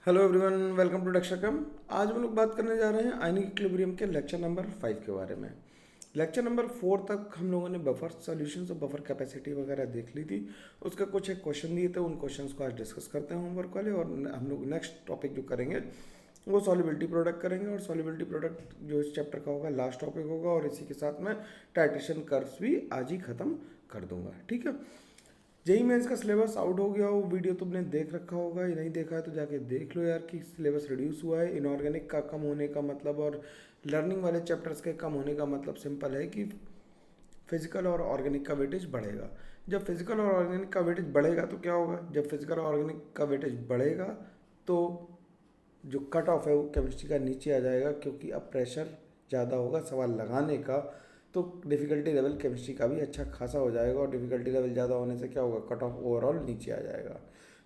Hello everyone, welcome to Dexacam. आज हम लोग बात करने जा रहे हैं आयनिक इक्विलिब्रियम के लेक्चर नंबर 5 के बारे में। लेक्चर नंबर 4 तक हम लोगों ने बफर सॉल्यूशंस और बफर कैपेसिटी वगैरह देख ली थी। उसका कुछ एक क्वेश्चन दिए थे, उन क्वेश्चंस को आज डिस्कस करते हैं होमवर्क वाले। और हम लोग नेक्स्ट टॉपिक जो करेंगे वो सॉल्युबिलिटी प्रोडक्ट करेंगे। और सॉल्युबिलिटी प्रोडक्ट जो इस चैप्टर का होगा लास्ट टॉपिक होगा। और इसी के साथ में टाइट्रेशन कर्व्स भी आज ही ख़त्म कर दूंगा, ठीक है। जेई मेंस का सिलेबस आउट हो गया, वो वीडियो तुमने देख रखा होगा, या नहीं देखा है तो जाके देख लो यार कि सिलेबस रिड्यूस हुआ है। इनऑर्गेनिक का कम होने का मतलब और लर्निंग वाले चैप्टर्स के कम होने का मतलब सिंपल है कि फिजिकल और ऑर्गेनिक का वेटेज बढ़ेगा। जब फिजिकल और ऑर्गेनिक का वेटेज बढ़ेगा तो क्या होगा, जब फिजिकल और ऑर्गेनिक का वेटेज बढ़ेगा तो जो कट ऑफ है वो केमिस्ट्री का नीचे आ जाएगा, क्योंकि अब प्रेशर ज़्यादा होगा सवाल लगाने का। तो डिफ़िकल्टी लेवल केमिस्ट्री का भी अच्छा खासा हो जाएगा। और डिफ़िकल्टी लेवल ज़्यादा होने से क्या होगा, कट ऑफ ओवरऑल नीचे आ जाएगा।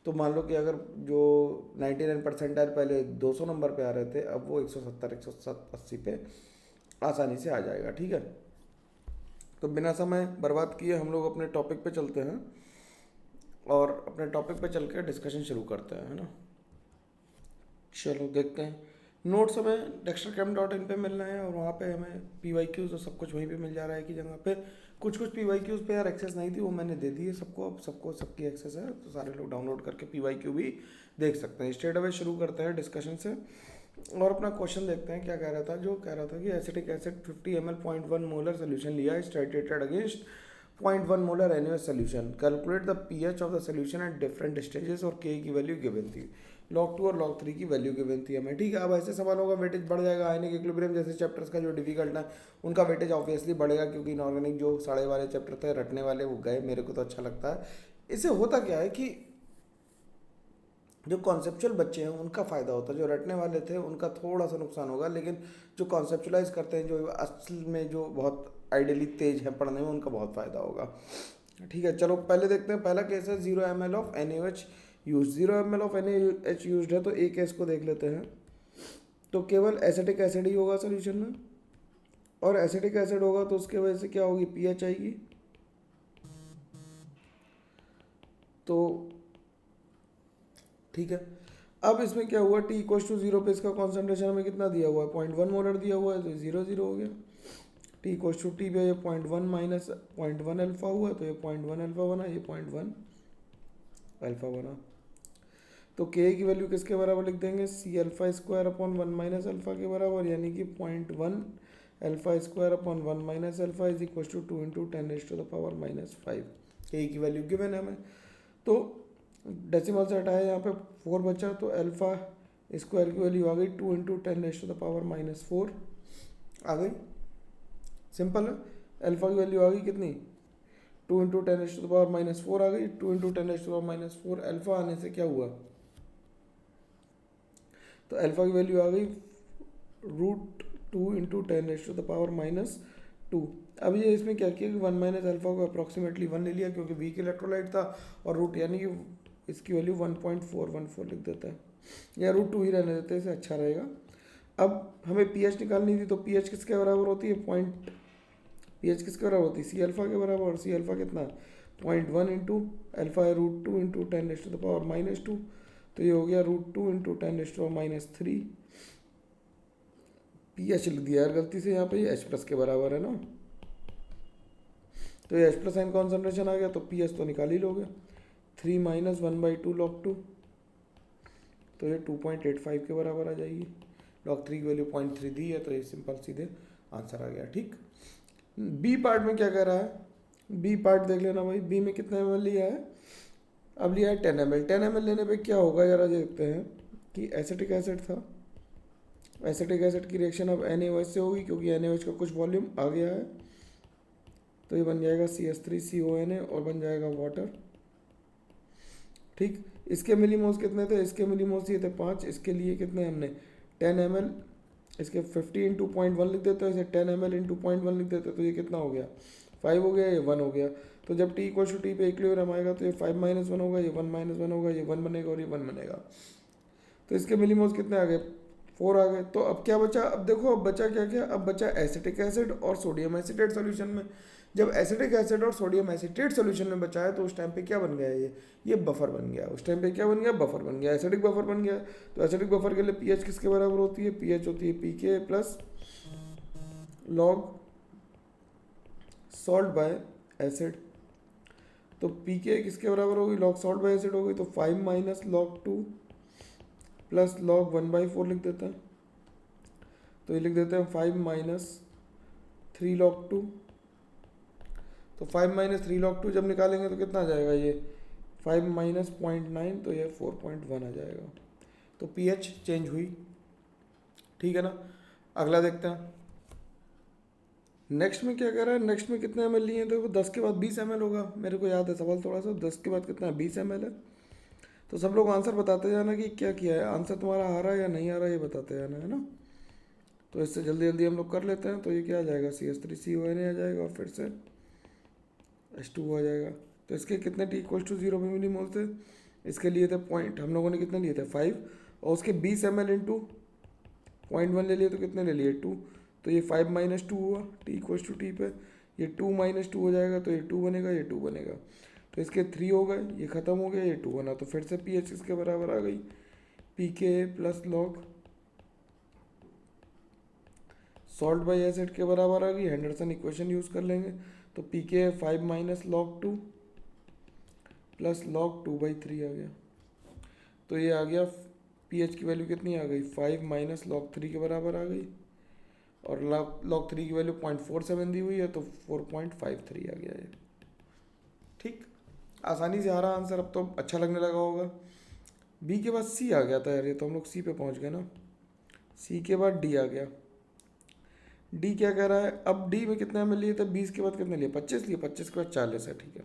तो मान लो कि अगर जो 99 परसेंटाइल पहले 200 नंबर पे आ रहे थे, अब वो 170 180 पे आसानी से आ जाएगा, ठीक है। तो बिना समय बर्बाद किए हम लोग अपने टॉपिक पे चलते हैं और अपने टॉपिक पे चल के डिस्कशन शुरू करते हैं, है ना। चलो देखते हैं। नोट्स हमें dextercam.in पे मिलना है और वहाँ पे हमें PYQs और सब कुछ वहीं पे मिल जा रहा है कि जगह पे कुछ PYQs पे यार एक्सेस नहीं थी, वो मैंने दे दी है सबको। अब सबको सबकी एक्सेस है, तो सारे लोग डाउनलोड करके PYQ भी देख सकते हैं। स्ट्रेट अवे शुरू करते हैं डिस्कशन से और अपना क्वेश्चन देखते हैं क्या कह रहा था। जो कह रहा था कि acetic acid 50 ml 0.1 molar solution लिया है, titrated against 0.1 molar NaOH solution. Calculate the pH of the solution at different stages और K की वैल्यू गिवन थी। log 2 और log 3 की वैल्यू गिवन थी हमें, ठीक है। अब ऐसे सवाल होगा वेटेज बढ़ जाएगा। आयनिक इक्विलिब्रियम जैसे चैप्टर्स का जो डिफिकल्ट है उनका वेटेज ऑब्वियसली बढ़ेगा, क्योंकि इनऑर्गेनिक जो साढ़े वाले चैप्टर थे रटने वाले वो गए, मेरे को तो अच्छा लगता है। इससे होता क्या है कि जो कॉन्सेप्चुअल बच्चे हैं उनका फ़ायदा होता है, जो रटने वाले थे उनका थोड़ा सा नुकसान होगा। लेकिन जो कॉन्सेप्चुलाइज करते हैं, जो असल में जो बहुत आइडियली तेज है पढ़ने में, उनका बहुत फ़ायदा होगा, ठीक है। चलो पहले देखते हैं। पहला केस है 0 ml of NaOH use. 0 ml of NaOH use है, तो एक केस को देख लेते हैं। तो केवल एसिटिक एसिड ही होगा सोल्यूशन में, और एसिटिक एसिड होगा तो उसके वजह से क्या होगी, pH आएगी। तो ठीक है। अब इसमें क्या हुआ, T इक्वल्स टू 0 पे इसका कॉन्सेंट्रेशन हमें कितना दिया हुआ है, 0.1 मोलर दिया हुआ है, तो 0 हो गया। T इक्वल्स टू T पे ये 0.1 माइनस 0.1 अल्फा हुआ, तो ये 0.1 अल्फा बना, ये 0.1 अल्फा बना। तो K की वैल्यू किसके बराबर लिख देंगे, C alpha square upon 1 minus alpha के बराबर, यानी कि 0.1 alpha square upon 1 minus alpha is equal to 2 into 10⁻⁻⁵। K की वैल्यू गिवन है हमें। तो डेसिमल से हटाया, यहाँ पे 4 बचा, तो अल्फा स्क्वायर की वैल्यू आ गई 2 इंटू 10⁻⁻⁴ आ गई। सिंपल है। अल्फा की वैल्यू आ गई कितनी, 2 इंटू 10⁻⁻⁴ आ गई। 2 इंटू 10⁻⁻⁴ अल्फा आने से क्या हुआ, तो अल्फा की वैल्यू आ गई √2 इंटू 10⁻⁻²। अब ये इसमें क्या किया कि 1 माइनस अल्फा को अप्रॉक्सीमेटली 1 ले लिया, क्योंकि वीक इलेक्ट्रोलाइट था, और रूट यानी कि इसकी वैल्यू 1.414 लिख देता है, या √2 ही रहने देते हैं, इसे अच्छा रहेगा। अब हमें pH निकालनी थी, तो pH किसके बराबर होती है, pH किसके बराबर होती है, C अल्फा के बराबर। और C अल्फा कितना है, 0.1 इंटू अल्फा है √2 इंटू 10⁻⁻²। तो ये हो गया √2 इंटू 10⁻⁻3। pH लिख दिया यार गलती से यहाँ पे, ये H प्लस के बराबर है ना। तो ये H प्लस साइन कॉन्सेंट्रेशन आ गया, तो pH तो निकाल ही लोगे। 3 माइनस 1/2 log 2, तो ये 2.85 के बराबर आ जाएगी। log 3 की वैल्यू 0.3 दी है, तो ये सिंपल सीधे आंसर आ गया, ठीक। बी पार्ट में क्या कह रहा है, बी पार्ट देख लेना भाई। बी में कितना ml लिया है, अब लिया है 10 ml। 10 ml लेने पे क्या होगा जरा देखते हैं। कि एसिटिक एसिड था, एसिटिक एसिड की रिएक्शन अब NaOH से होगी, क्योंकि NaOH का कुछ वॉल्यूम आ गया है, तो ये बन जाएगा CH3CONA और बन जाएगा वाटर, ठीक। इसके मिलीमोल्स कितने थे, इसके मिलीमोल्स ये थे 5। इसके लिए कितने हमने 10 ml, इसके 50 इंटू 0.1 लिख देते हैं, इसे 10 ml इंटू 0.1 लिख देते हैं, तो ये कितना हो गया, 5 हो गया, ये 1 हो गया। तो जब T इक्वल टू T पे इक्विलिब्रियम आएगा, तो ये 5 माइनस 1 होगा, ये 1 माइनस 1 होगा, ये 1 बनेगा और ये 1 बनेगा। तो इसके मिलीमोल्स कितने आ गए, 4 आ गए। तो अब क्या बचा, अब देखो अब बचा क्या क्या, अब बचा एसिटिक एसिड और सोडियम एसिटेट सोल्यूशन में। जब एसिडिक एसिड और सोडियम एसिटेट सोल्यूशन में बचा है तो उस टाइम पे क्या बन गया है, ये बफर बन गया। उस टाइम पे क्या बन गया, बफर बन गया, एसिडिक बफर बन गया। तो एसिडिक बफर के लिए पीएच किसके बराबर होती है, पीएच होती है pK plus log salt by acid. तो पीके किसके बराबर होगी, लॉग सॉल्ट बाय एसिड होगी। तो 5 माइनस लॉग 2 प्लस लॉग 1/4 लिख देते हैं। तो ये लिख देते हैं 5 माइनस 3 लॉग 2। तो 5 माइनस 3 लॉग 2 जब निकालेंगे तो कितना आ जाएगा, ये 5 माइनस 0.9, तो ये 4.1 आ जाएगा। तो पीएच चेंज हुई, ठीक है ना। अगला देखते हैं नेक्स्ट में क्या कह रहा है। नेक्स्ट में कितने एम एल लिए, देखो 10 के बाद 20 ml होगा, मेरे को याद है सवाल थोड़ा सा। 10 के बाद कितना है, 20 ml है। तो सब लोग आंसर बताते जाना कि क्या किया है, आंसर तुम्हारा आ रहा है या नहीं आ रहा है, ये बताते जाना, है ना। तो इससे जल्दी जल्दी हम लोग कर लेते हैं। तो ये क्या आ जाएगा, CH3CONA आ जाएगा, और फिर से H2O आ जाएगा। तो इसके कितने T=0 पे मिलीमोल थे, इसके लिए थे पॉइंट, हम लोगों ने कितने लिए थे 5, और उसके 20 ml इंटू 0.1 ले लिए तो कितने ले लिए 2। तो ये 5 माइनस 2 हुआ, T=T पे, ये 2 माइनस 2 हो जाएगा, तो ये 2 बनेगा, ये 2 बनेगा। तो इसके 3 हो गए, ये ख़त्म हो गया, ये 2 बना। तो फिर से पीएच इसके बराबर आ गई, pK plus log salt by acid के बराबर आ गई। हेंडरसन इक्वेशन यूज़ कर लेंगे। तो पीके 5 माइनस लॉग 2 प्लस लॉग 2/3 आ गया। तो ये आ गया, पीएच की वैल्यू कितनी आ गई, 5 माइनस लॉग 3 के बराबर आ गई, और लॉग 3 की वैल्यू 0.47 दी हुई है, तो 4.53 आ गया ये। ठीक, आसानी से आ रहा आंसर, अब तो अच्छा लगने लगा होगा। बी के बाद सी आ गया था यार, ये तो हम लोग सी पे पहुंच गए ना। सी के बाद डी आ गया। डी क्या कह रहा है, अब डी में कितना एम लिए थे, 20 के बाद कितने लिए, 25 लिए, 25 के बाद 40 है, ठीक है।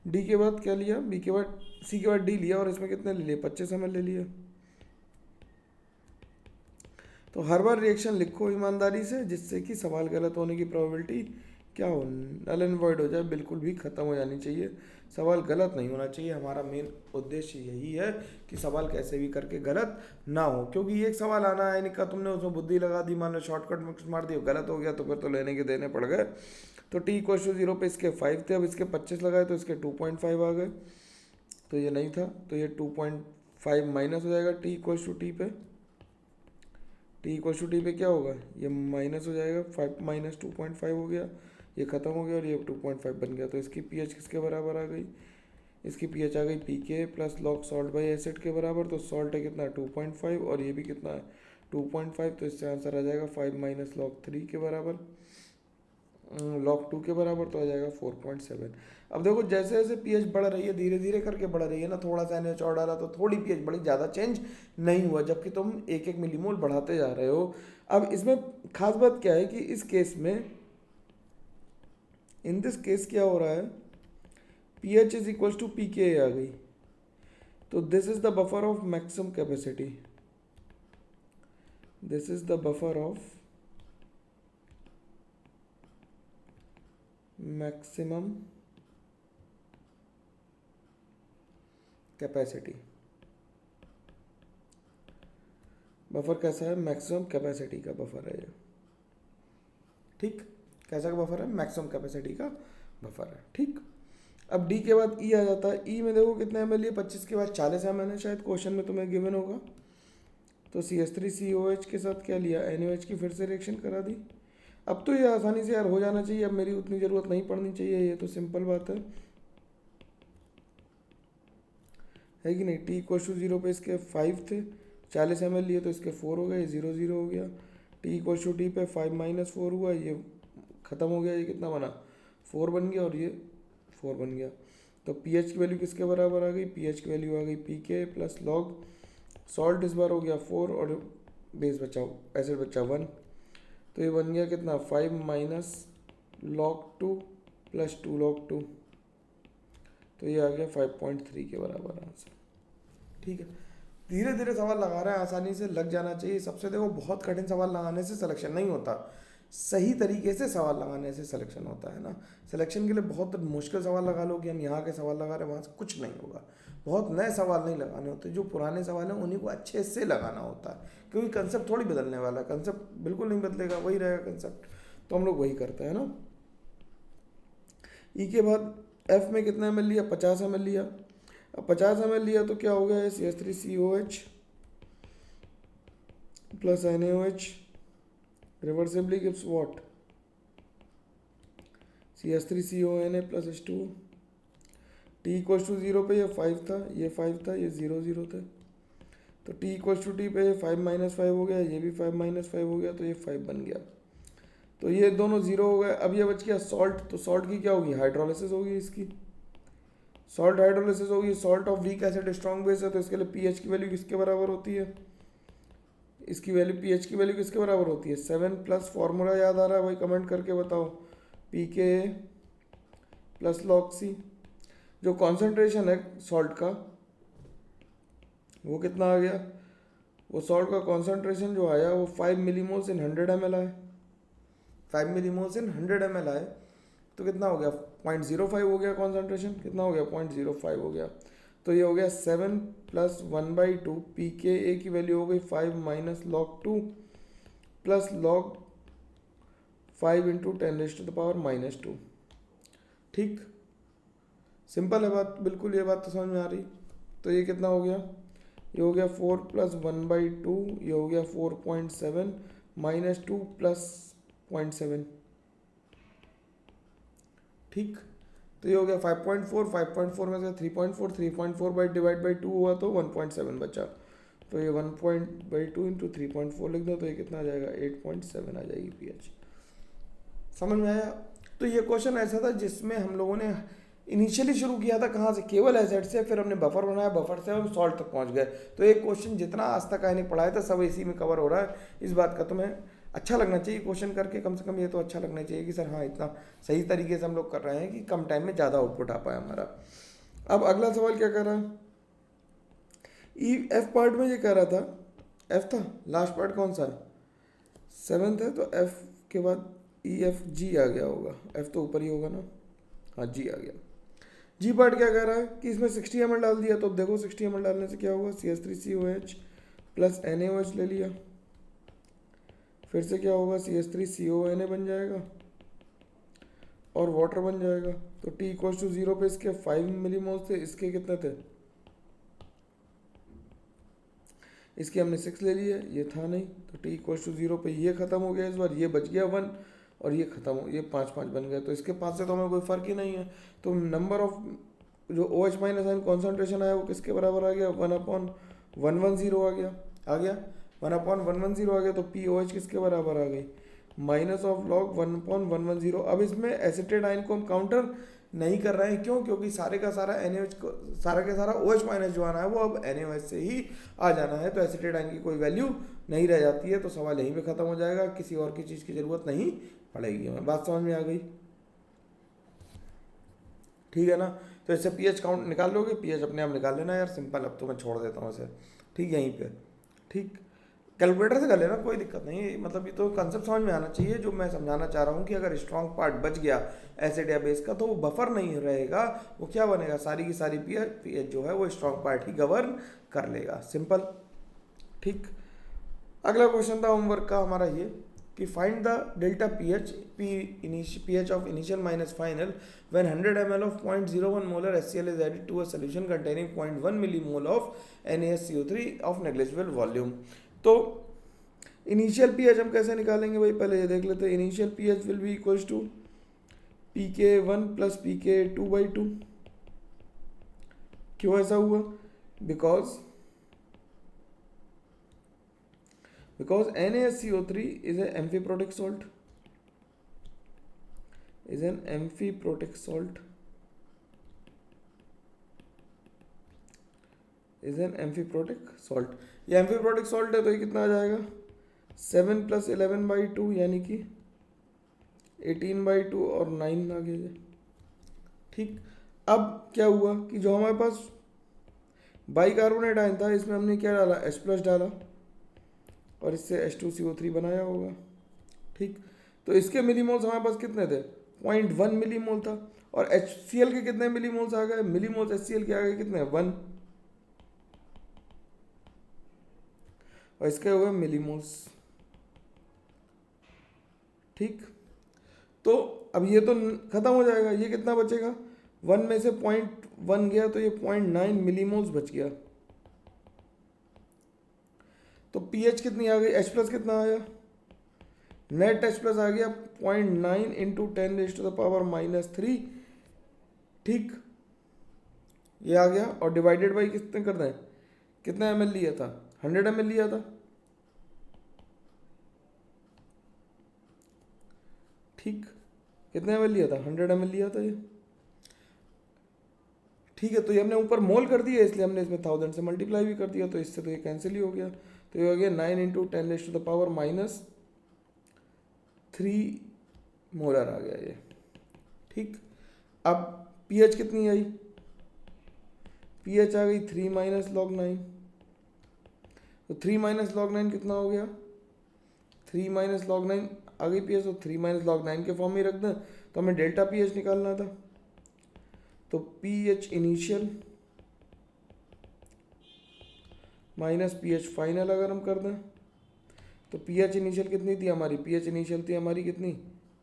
डी के बाद क्या लिया, बी के बाद सी के बाद डी लिया, और इसमें कितने ले लिए, 25 ml ले लिए। तो हर बार रिएक्शन लिखो ईमानदारी से, जिससे कि सवाल गलत होने की प्रोबेबिलिटी क्या हो, नल एंड वॉइड हो जाए, बिल्कुल भी ख़त्म हो जानी चाहिए। सवाल गलत नहीं होना चाहिए, हमारा मेन उद्देश्य यही है कि सवाल कैसे भी करके गलत ना हो। क्योंकि एक सवाल आना है इनका, तुमने उसमें बुद्धि लगा दी, मान लो शॉर्टकट में कुछ मार दिया, गलत हो गया, तो फिर तो लेने के देने पड़ गए। तो T=0 पे इसके 5 थे, अब इसके 25 लगाए तो इसके 2.5 आ गए। तो ये नहीं था, तो ये 2.5 माइनस हो जाएगा T=T पे। T=T पे क्या होगा, ये माइनस हो जाएगा, 5 माइनस 2.5 हो गया, ये ख़त्म हो गया, और ये 2.5 बन गया। तो इसकी पीएच किसके बराबर आ गई, इसकी पीएच आ गई pK plus log salt by acid के बराबर। तो सॉल्ट है कितना 2.5, और ये भी कितना है 2.5। तो इससे आंसर आ जाएगा 5 माइनस लॉग 3 के बराबर, लॉग 2 के बराबर, तो आ जाएगा 4.7। अब देखो जैसे जैसे पीएच बढ़ रही है, धीरे धीरे करके बढ़ रही है ना, थोड़ा सा NaOH और डाला तो थोड़ी पीएच बढ़ी, ज़्यादा चेंज नहीं हुआ, जबकि तुम 1-1 मिलीमोल बढ़ाते जा रहे हो। अब इसमें खास बात क्या है कि इस केस में, इन दिस केस क्या हो रहा है, pH is equals to pKa आ गई। तो this is the buffer of maximum capacity, this is the buffer of maximum capacity. Buffer कैसा है, मैक्सिमम कैपेसिटी का बफर है ये, ठीक। कैसा का बफर है, मैक्सिमम कैपेसिटी का बफर है, ठीक। अब डी के बाद ई आ जाता है। ई में देखो कितने एम एल है, 25 के बाद 40 ml है, शायद क्वेश्चन में तुम्हें गिवन होगा। तो CH3COH के साथ क्या लिया, NaOH की फिर से रिएक्शन करा दी। अब तो ये आसानी से यार हो जाना चाहिए, अब मेरी उतनी ज़रूरत नहीं पड़नी चाहिए, ये तो सिंपल बात है कि नहीं। T=0 पे इसके 5 थे, 40 ml लिए तो इसके 4 हो गए, 0 हो गया। T=T पे 5 माइनस 4 हुआ, ये ख़त्म हो गया, ये कितना बना 4 बन गया, और ये 4 बन गया। तो pH की वैल्यू किसके बराबर आ गई, pH की वैल्यू आ गई pK प्लस लॉग सॉल्ट इस बार हो गया 4, और बेस बचा एसिड बचा 1। तो ये बन गया कितना 5 माइनस लॉग 2 प्लस 2 लॉग 2। तो ये आ गया 5.3 के बराबर आंसर, ठीक है। धीरे धीरे सवाल लगा रहे हैं, आसानी से लग जाना चाहिए। सबसे देखो बहुत कठिन सवाल लगाने से सिलेक्शन नहीं होता, सही तरीके से सवाल लगाने से सिलेक्शन होता है ना। सिलेक्शन के लिए बहुत मुश्किल सवाल लगा लो कि हम यहाँ के सवाल लगा रहे हैं, वहाँ से कुछ नहीं होगा। बहुत नए सवाल नहीं लगाने होते, जो पुराने सवाल हैं उन्हीं को अच्छे से लगाना होता है, क्योंकि कंसेप्ट थोड़ी बदलने वाला है, कंसेप्ट बिल्कुल नहीं बदलेगा, वही रहेगा कंसेप्ट। तो हम लोग वही करते हैं ना। ई के बाद एफ में कितना एम लिया, 50 एम लिया। अब 50 एम लिया तो क्या हो गया, CH3COH plus NaOH reversibly gives what, CH3CONA plus H2O। T equal to 0 पे ये 5 था, ये 5 था, ये 0 0 था, तो T इक्वल टू टी पे ये 5 माइनस 5 हो गया, ये भी 5 माइनस 5 हो गया, तो ये 5 बन गया। तो ये दोनों जीरो हो गए। अब ये बच गया सॉल्ट, तो सॉल्ट की क्या होगी, हाइड्रोलिसिस होगी इसकी, सॉल्ट हाइड्रोलिसिस होगी। Salt of weak acid strong base है, तो इसके लिए पीएच की वैल्यू किसके बराबर होती है, इसकी वैल्यू पीएच की वैल्यू किसके बराबर होती है, 7 प्लस फॉर्मूला याद आ रहा है भाई, कमेंट करके बताओ, पीके प्लस लॉग सी। जो कॉन्सेंट्रेशन है सॉल्ट का वो कितना आ गया, वो सॉल्ट का कॉन्सेंट्रेशन जो आया वो 5 मिलीमोल्स इन 100 ml आया, 5 मिलीमोल्स इन 100 ml आए, तो कितना हो गया, 0.05 हो गया कॉन्सेंट्रेशन, कितना हो गया, 0.05 हो गया। तो ये हो गया 7 प्लस 1/2, पी के ए की वैल्यू हो गई 5 minus log 2 plus log 5 into 10⁻⁻²। ठीक, सिंपल है बात, बिल्कुल ये बात तो समझ में आ रही। तो ये कितना हो गया, ये हो गया 4 प्लस 1/2, ये हो गया 4.7 माइनस 2 प्लस 0.7। ठीक, तो ये हो गया 5.4, 5.4 में से 3.4, 3.4 बाई डिवाइड बाई 2 हुआ तो 1.7 बचा, तो ये 1/2 इंटू 3.4 लिख दो, तो ये कितना आ जाएगा, 8.7 आ जाएगी पीएच। समझ में आया। तो ये क्वेश्चन ऐसा था जिसमें हम लोगों ने इनिशियली शुरू किया था कहाँ से, केवल एसिड से, फिर हमने बफर बनाया, बफर से हम सॉल्ट तक पहुँच गए। तो एक क्वेश्चन जितना आज तक आने पढ़ाया था सब इसी में कवर हो रहा है। इस बात का तुम्हें अच्छा लगना चाहिए क्वेश्चन करके, कम से कम ये तो अच्छा लगना चाहिए कि सर हाँ इतना सही तरीके से हम लोग कर रहे हैं कि कम टाइम में ज़्यादा आउटपुट आ पाए हमारा। अब अगला सवाल क्या कर रहा है, ई एफ पार्ट में ये कह रहा था, एफ था लास्ट पार्ट कौन सा है, 7th है, तो एफ के बाद EFG आ गया होगा, एफ तो ऊपर ही होगा ना, हाँ जी आ गया। जी पार्ट क्या कह रहा है कि इसमें 60 ml डाल दिया, तो अब देखो 60 ml डालने से क्या होगा, CH3COH प्लस NaOH ले लिया, फिर से क्या होगा, CH3CONA बन जाएगा और वाटर बन जाएगा। तो T इक्वल टू 0 पे इसके 5 मिलीमोल थे, इसके कितने थे, इसके हमने 6 ले लिए, ये था नहीं, तो T इक्वल टू 0 पे ये खत्म हो गया इस बार, ये बच गया 1 और ये खत्म हो, ये 5 बन गया, तो इसके 5 से तो हमें कोई फ़र्क ही नहीं है। तो नंबर ऑफ जो OH माइनस आयन कॉन्सेंट्रेशन आया वो किसके बराबर आ गया, 1/110 आ गया 1/110 आ गया, तो POH किसके बराबर आ गई, माइनस ऑफ लॉग 1/110। अब इसमें एसिटेट आयन को हम काउंटर नहीं कर रहे हैं, क्यों, क्योंकि सारे का सारा NaOH को, सारा का सारा OH माइनस जो आना है वो अब NaOH से ही आ जाना है, तो एसिटेट आयन की कोई वैल्यू नहीं रह जाती है। तो सवाल यहीं पे ख़त्म हो जाएगा, किसी और की चीज़ की ज़रूरत नहीं पड़ेगी हमें। बात समझ में आ गई, ठीक है ना। तो इससे पीएच काउंट निकाल लोगे, पीएच अपने आप निकाल लेना यार, सिंपल। अब तो मैं छोड़ देता हूँ इसे, ठीक, यहीं पे, ठीक, कैलकुलेटर से कर लेना, कोई दिक्कत नहीं। मतलब ये तो कंसेप्ट समझ में आना चाहिए जो मैं समझाना चाह रहा हूँ कि अगर स्ट्रॉन्ग पार्ट बच गया एसिड या बेस का तो वो बफर नहीं रहेगा, वो क्या बनेगा, सारी की सारी पीएच जो है वो स्ट्रॉन्ग पार्ट ही गवर्न कर लेगा, सिंपल, ठीक। अगला क्वेश्चन था होमवर्क का हमारा ये कि find the delta pH of initial minus final when 100 ml of 0.01 molar HCl is added to a solution containing 0.1 millimole of NaSCO3 of negligible volume। तो इनिशियल पीएच हम कैसे निकालेंगे भाई, पहले ये देख लेते हैं। Initial pH will be equals to pK1 plus pK2/2। क्यों ऐसा हुआ, because NaSCO3 is an amphiprotic salt, is an amphiprotic salt, is an amphiprotic salt। ये एम्फीप्रोटिक सॉल्ट है, तो ये कितना आ जाएगा, 7 प्लस 11/2 यानी कि 18/2 और 9 आ गया, ठीक। अब क्या हुआ कि जो हमारे पास बाइकार्बोनेट आयन था इसमें हमने क्या डाला, H+ डाला और इससे H2CO3 बनाया होगा, ठीक। तो इसके मिलीमोल्स हमारे पास कितने थे, 0.1 मिलीमोल था, और HCl के कितने मिलीमोल्स आ गए, मिलीमोल्स HCl के आ गए कितने, 1, और इसके हो गए मिलीमोल्स, ठीक। तो अब ये तो खत्म हो जाएगा, ये कितना बचेगा, 1 में से 0.1 गया तो ये 0.9 मिलीमोल्स बच गया। तो पीएच कितनी आ गई, एच प्लस कितना आया, नेट एच प्लस आ गया 0.9 इंटू 10⁻⁻3। ठीक, ये आ गया और डिवाइडेड बाई कितने कर दें, कितना एम लिया था, 100 ml लिया था। ठीक, कितने एम लिया था, 100 ml लिया था ये। ठीक है, तो ये हमने ऊपर मोल कर दिया इसलिए हमने इसमें 1000 से मल्टीप्लाई भी कर दिया, तो इससे तो ये कैंसिल ही हो गया। तो ये हो गया 9 इंटू 10⁻³ मोलर आ गया ये। ठीक, अब पीएच कितनी आई, पीएच आ गई 3 - log 9। तो 3 - log 9 कितना हो गया, 3 - log 9 आ गई पीएच, तो 3 - log 9 के फॉर्म में रख दें। तो हमें डेल्टा पीएच निकालना था, तो pH initial minus pH final अगर हम कर दें, तो पीएच इनिशियल कितनी थी हमारी, पीएच इनिशियल थी हमारी कितनी,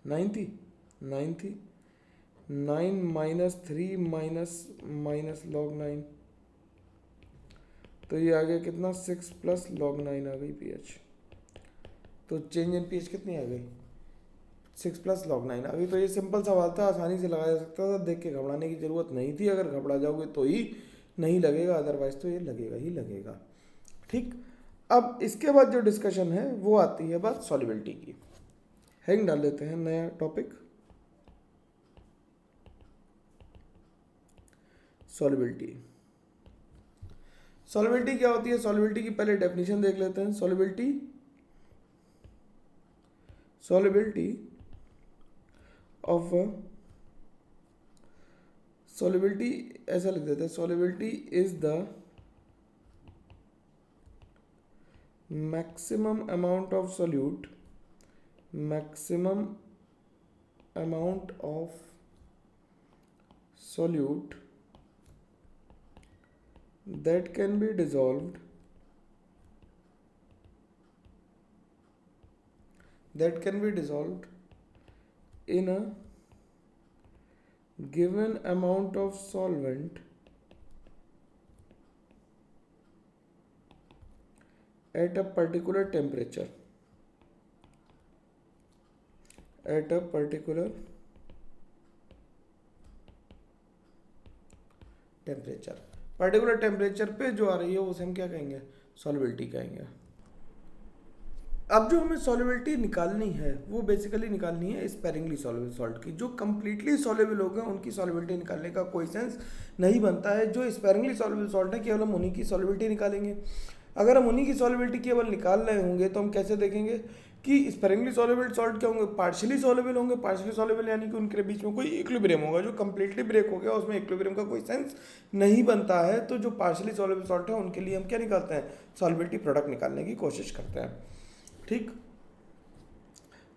9 थी, 9 थी। 9 - 3 माइनस log 9, तो ये आ गया कितना, 6 + log 9 आ गई पीएच। तो चेंज इन पीएच कितनी आ गई, 6 + log 9 आ गई। तो ये सिंपल सवाल था, आसानी से लगाया जा सकता था, देख के घबराने की ज़रूरत नहीं थी। अगर घबरा जाओगे तो ही नहीं लगेगा, अदरवाइज तो ये लगेगा ही लगेगा। ठीक, अब इसके बाद जो डिस्कशन है वो आती है बात सॉल्युबिलिटी की। हेडिंग डाल देते हैं नया टॉपिक, सॉल्युबिलिटी। सॉल्युबिलिटी क्या होती है, सॉल्युबिलिटी की पहले डेफिनेशन देख लेते हैं। सॉल्युबिलिटी ऑफ सॉल्युबिलिटी ऐसा लिख देते हैं, solubility is the maximum amount of solute that can be dissolved in a given amount of solvent at a particular temperature, particular temperature पे जो आ रही है उसे हम क्या कहेंगे, सॉल्युबिलिटी कहेंगे। अब जो हमें सॉल्युबिलिटी निकालनी है वो बेसिकली निकालनी है स्पेरिंगली सॉल्युबल सॉल्ट की। जो कंप्लीटली सॉल्युबल हो गए उनकी सॉल्युबिलिटी निकालने का कोई सेंस नहीं बनता है। जो स्पेरिंगली सॉल्युबल सॉल्ट है केवल हम उन्हीं की सॉल्युबिलिटी निकालेंगे। अगर हम उन्हीं की सॉल्युबिलिटी केवल निकाल रहे होंगे तो हम कैसे देखेंगे कि स्पेरिंगली सॉल्युबल सॉल्ट क्या होंगे, पार्शियली सॉल्युबल होंगे। पार्शियली सॉल्युबल यानी कि उनके बीच में कोई इक्विलिब्रियम होगा। जो कंप्लीटली ब्रेक हो गया उसमें इक्विलिब्रियम का कोई सेंस नहीं बनता है। तो जो पार्शियली सॉल्युबल सॉल्ट है उनके लिए हम क्या निकालते हैं, सॉल्युबिलिटी प्रोडक्ट निकालने की कोशिश करते हैं। ठीक,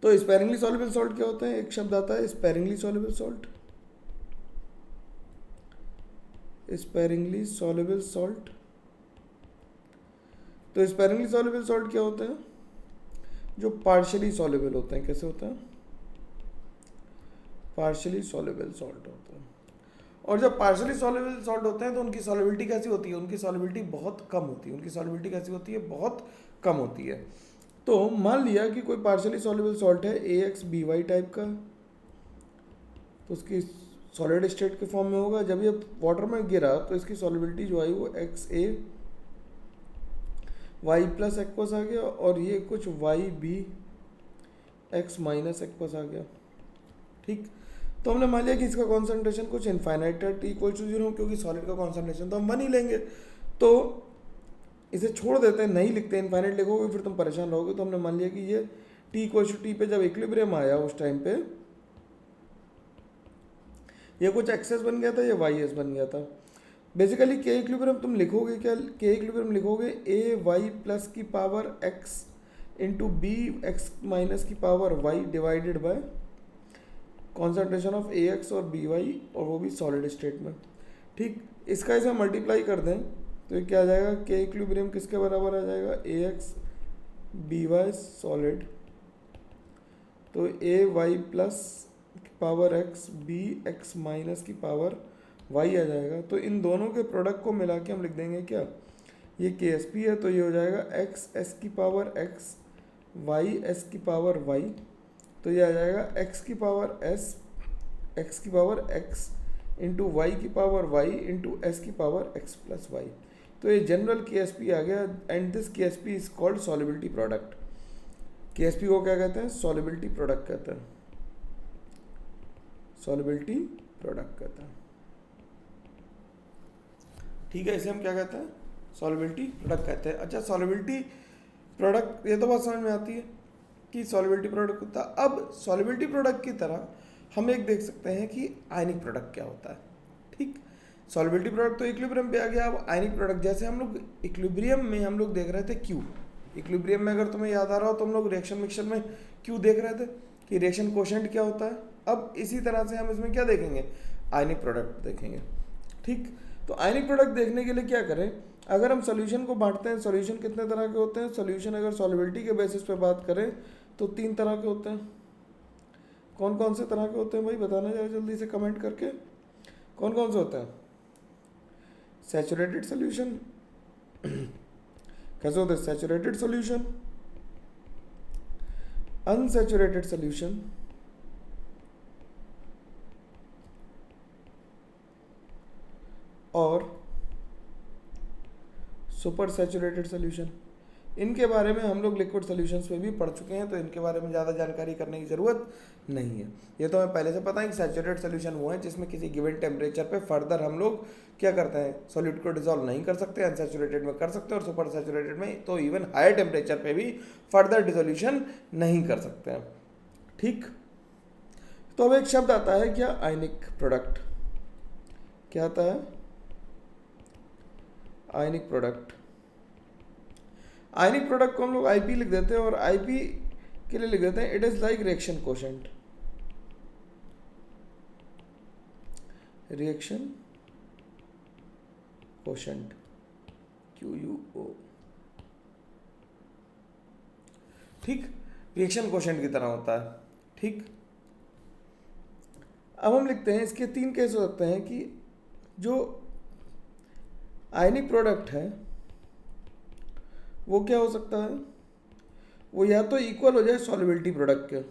तो स्पेरिंगली सॉल्युबल सॉल्ट क्या होता है, एक शब्द आता है sparingly soluble salt. Sparingly soluble salt, तो स्पेरिंगली सॉल्युबल सॉल्ट क्या होता है, जो पार्शियली सॉल्युबल होते हैं। कैसे होता है, पार्शियली सॉल्युबल सॉल्ट होता है। और जब पार्शियली सॉल्युबल सॉल्ट होते हैं तो उनकी सॉल्युबिलिटी कैसी होती है, उनकी सॉल्युबिलिटी बहुत कम होती है। उनकी सॉल्युबिलिटी कैसी होती है, बहुत कम होती है। तो मान लिया कि कोई पार्शियली सॉल्युबल सॉल्ट है AXBY टाइप का, तो उसकी सॉलिड स्टेट के फॉर्म में होगा। जब ये वाटर में गिरा तो इसकी सॉल्युबिलिटी जो आई वो XaY प्लस एक्वस आ गया और ये कुछ YBX माइनस एक्वस आ गया। ठीक, तो हमने मान लिया कि इसका कॉन्सेंट्रेशन कुछ इनफाइनाइट है, T=0, क्योंकि सॉलिड का कॉन्सेंट्रेशन तो हम 1 ही लेंगे। तो इसे छोड़ देते हैं, नहीं लिखते, इनफाइनाइट लिखोगे फिर तुम परेशान रहोगे। तो हमने मान लिया कि ये T पे जब इक्विलिब्रियम आया उस टाइम पे ये कुछ XS बन गया था, ये YS बन गया था। बेसिकली के इक्विलिब्रियम तुम लिखोगे क्या, के इक्विलिब्रियम लिखोगे AY प्लस की power X into BX minus की power Y divided by concentration of AX और BY, और वो भी सॉलिड स्टेट में। ठीक, इसका इसे मल्टीप्लाई कर दें तो ये क्या आ जाएगा, के इक्विलिब्रियम किसके बराबर आ जाएगा, AX BY सॉलिड, तो AY प्लस की power x B x minus की पावर वाई आ जाएगा। तो इन दोनों के प्रोडक्ट को मिला के हम लिख देंगे क्या, ये के एस पी है तो ये हो जाएगा एक्स एस की पावर एक्स वाई एस की पावर वाई। तो ये आ जाएगा एक्स की पावर एस एक्स की पावर एक्स इंटू वाई की पावर वाई इंटू एस की पावर एक्स प्लस वाई। तो ये जनरल के एस पी आ गया एंड दिस के S P is called solubility product. के एस पी को क्या कहते हैं, सॉल्युबिलिटी प्रोडक्ट कहते हैं, सॉल्युबिलिटी प्रोडक्ट कहते हैं। ठीक है, इसे हम क्या कहते हैं, सॉल्युबिलिटी प्रोडक्ट कहते हैं। अच्छा, सॉल्युबिलिटी प्रोडक्ट ये तो बात समझ में आती है कि सॉल्युबिलिटी प्रोडक्ट होता है। अब सॉल्युबिलिटी प्रोडक्ट की तरह हम एक देख सकते हैं कि आयनिक प्रोडक्ट क्या होता है। ठीक, सॉल्युबिलिटी प्रोडक्ट तो इक्विलिब्रियम पे आ गया। अब आयनिक प्रोडक्ट, जैसे हम लोग इक्विलिब्रियम में हम लोग देख रहे थे क्यू, इक्विलिब्रियम में अगर तुम्हें याद आ रहा हो तो हम लोग रिएक्शन मिक्सचर में क्यू देख रहे थे कि रिएक्शन कोशेंट क्या होता है। अब इसी तरह से हम इसमें क्या देखेंगे, आयनिक प्रोडक्ट देखेंगे। ठीक, तो आयनिक प्रोडक्ट देखने के लिए क्या करें, अगर हम सोल्यूशन को बांटते हैं, सोल्यूशन कितने तरह के होते हैं, सोल्यूशन अगर सॉल्युबिलिटी के बेसिस पे बात करें तो 3 तरह के होते हैं। कौन कौन से तरह के होते हैं भाई, बताना जरा जल्दी से कमेंट करके, कौन कौन से होते हैं। सैचुरेटेड सोल्यूशन कैसे होते हैं, सैचुरेटेड सोल्यूशन, अनसैचुरेटेड सोल्यूशन और सुपर सैचुरेटेड सोल्यूशन। इनके बारे में हम लोग लिक्विड सोल्यूशंस में भी पढ़ चुके हैं, तो इनके बारे में ज़्यादा जानकारी करने की ज़रूरत नहीं है। ये तो हमें पहले से पता है कि सैचुरेटेड सोल्यूशन वो है जिसमें किसी गिवन टेम्परेचर पे फर्दर हम लोग क्या करते हैं, सॉल्यूट को डिजोल्व नहीं कर सकते, अनसैचुरेटेड में कर सकते हैं, और सुपर सैचुरेटेड में तो इवन हायर टेम्परेचर पे भी फर्दर डिजोल्यूशन नहीं कर सकते हैं। ठीक, तो अब एक शब्द आता है क्या, आयनिक प्रोडक्ट। क्या आता है, आयनिक प्रोडक्ट। आयनिक प्रोडक्ट को हम लोग आईपी लिख देते हैं और आईपी के लिए लिख देते हैं it is like reaction quotient, reaction quotient Q U O. ठीक, रिएक्शन कोशेंट की तरह होता है। ठीक, अब हम लिखते हैं इसके 3 केस हो सकते हैं कि जो आयनिक प्रोडक्ट है वो क्या हो सकता है, वो या तो इक्वल हो जाए सॉल्युबिलिटी प्रोडक्ट के,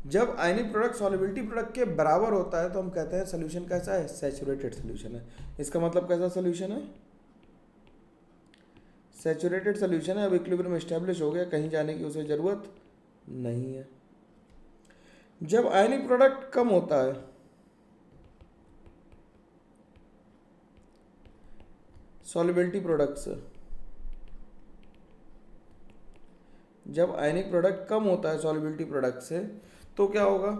जब आयनिक प्रोडक्ट सॉल्युबिलिटी प्रोडक्ट के बराबर होता है तो हम कहते हैं सोल्यूशन कैसा है, सैचुरेटेड सोल्यूशन है। इसका मतलब कैसा सोल्यूशन है, सैचुरेटेड सोल्यूशन है। अब इक्विलिब्रियम एस्टेब्लिश हो गया, कहीं जाने की उसे जरूरत नहीं है। जब आयनिक प्रोडक्ट कम होता है, सॉल्युबिलिटी प्रोडक्ट से, जब आयनिक प्रोडक्ट कम होता है सॉल्युबिलिटी प्रोडक्ट से, तो क्या होगा,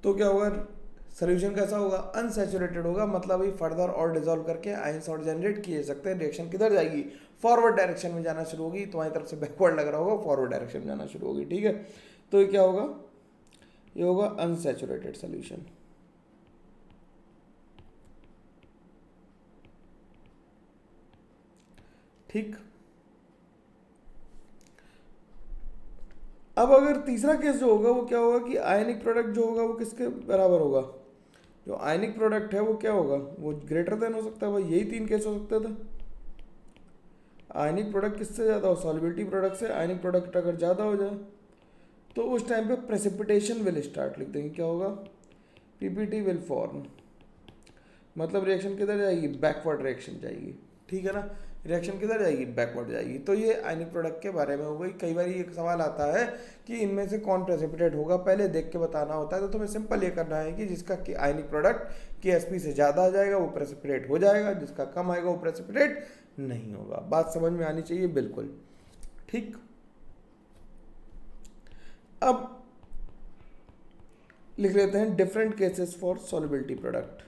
तो क्या होगा, सोल्यूशन कैसा होगा, अनसैचुरेटेड होगा। मतलब ये फर्दर और डिजोल्व करके आयंस और जनरेट किए सकते हैं। रिएक्शन किधर जाएगी, फॉरवर्ड डायरेक्शन में जाना शुरू होगी। तुम्हारी तरफ से बैकवर्ड लग रहा होगा, फॉरवर्ड डायरेक्शन में जाना शुरू होगी। ठीक है, तो ये क्या होगा, ये होगा अनसैचुरेटेड सोल्यूशन। ठीक, अब अगर तीसरा केस जो होगा वो क्या होगा कि आयनिक प्रोडक्ट जो होगा वो किसके बराबर होगा, जो आयनिक प्रोडक्ट है वो क्या होगा, वो ग्रेटर देन हो सकता है। भाई यही 3 केस हो सकते थे। आयनिक प्रोडक्ट किससे ज़्यादा हो, सॉल्युबिलिटी प्रोडक्ट से। आयनिक प्रोडक्ट अगर ज़्यादा हो जाए तो उस टाइम पे प्रेसिपिटेशन विल स्टार्ट, लिख देंगे क्या होगा, पीपीटी विल फॉर्म। मतलब रिएक्शन किधर जाएगी, बैकवर्ड रिएक्शन जाएगी। ठीक है ना, रिएक्शन किधर जाएगी, बैकवर्ड जाएगी। तो ये आयनिक प्रोडक्ट के बारे में हो गई। कई बार ये सवाल आता है कि इनमें से कौन प्रेसिपिटेट होगा, पहले देख के बताना होता है। तो तुम्हें सिंपल ये करना है कि जिसका आयनिक प्रोडक्ट के एस पी से ज़्यादा आ जाएगा वो प्रेसिपिटेट हो जाएगा, जिसका कम आएगा वो प्रेसिपिटेट नहीं होगा। बात समझ में आनी चाहिए बिल्कुल। ठीक, अब लिख लेते हैं different cases for solubility product,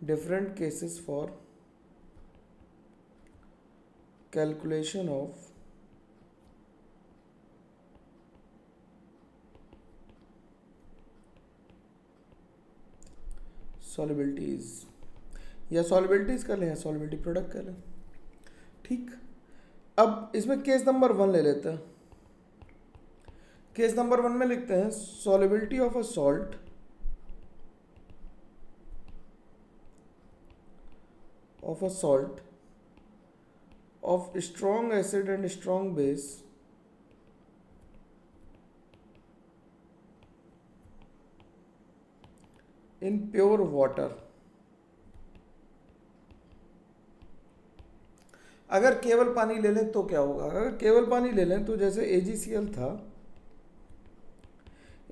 different cases for calculation of solubilities, या solubilities कर लें या solubility product कर लें। ठीक, अब इसमें केस नंबर 1 ले लेते हैं। केस नंबर 1 में लिखते हैं solubility of a salt of strong acid and strong base in pure water। अगर केवल पानी ले लें तो क्या होगा? अगर केवल पानी ले लें तो जैसे AgCl था,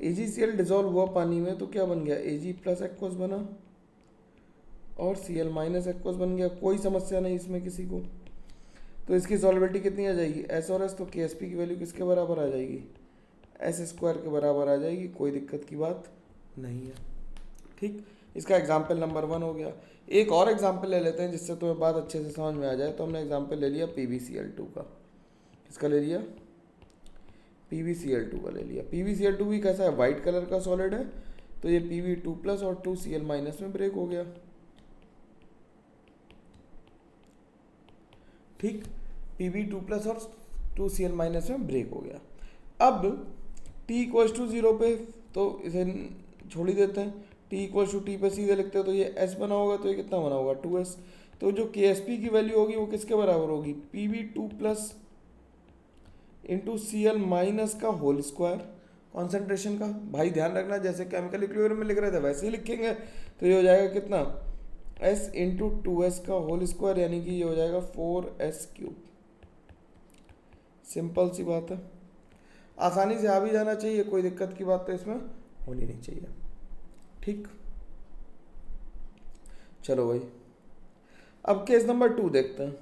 AgCl डिजोल्व हुआ पानी में तो क्या बन गया? Ag प्लस एक्वस बना और Cl माइनस एक्वस बन गया। कोई समस्या नहीं इसमें किसी को। तो इसकी सॉल्युबिलिटी कितनी आ जाएगी? S और S। तो KSP की वैल्यू किसके बराबर आ जाएगी? S स्क्वायर के बराबर आ जाएगी। कोई दिक्कत की बात नहीं है। ठीक, इसका एग्जाम्पल नंबर 1 हो गया। एक और एग्जाम्पल ले लेते हैं जिससे तुम्हें बात अच्छे से समझ में आ जाए। तो हमने एग्जाम्पल ले लिया PbCl2 का। किसका ले लिया? PbCl2 का ले लिया। PbCl2 भी कैसा है? वाइट कलर का सॉलिड है। तो ये Pb2 प्लस और 2Cl माइनस में ब्रेक हो गया। ठीक, Pb2 प्लस और 2Cl माइनस में ब्रेक हो गया। अब t इक्वल्स टू 0 पे तो इसे छोड़ ही देते हैं। t इक्वल्स टू टी पे सीधे लिखते हैं तो ये s बना होगा। तो ये कितना बना होगा? 2s। तो जो KSP की वैल्यू होगी वो किसके बराबर होगी? Pb2 plus into Cl minus का होल स्क्वायर कॉन्सेंट्रेशन का। भाई ध्यान रखना, जैसे केमिकल इक्विलिब्रियम में लिख रहे थे वैसे ही लिखेंगे। तो ये हो जाएगा कितना? s इंटू 2s का होल स्क्वायर, यानी कि ये हो जाएगा 4s क्यूब। सिंपल सी बात है, आसानी से आ भी जाना चाहिए। कोई दिक्कत की बात तो इसमें होनी नहीं चाहिए। ठीक, चलो भाई अब केस नंबर 2 देखते हैं।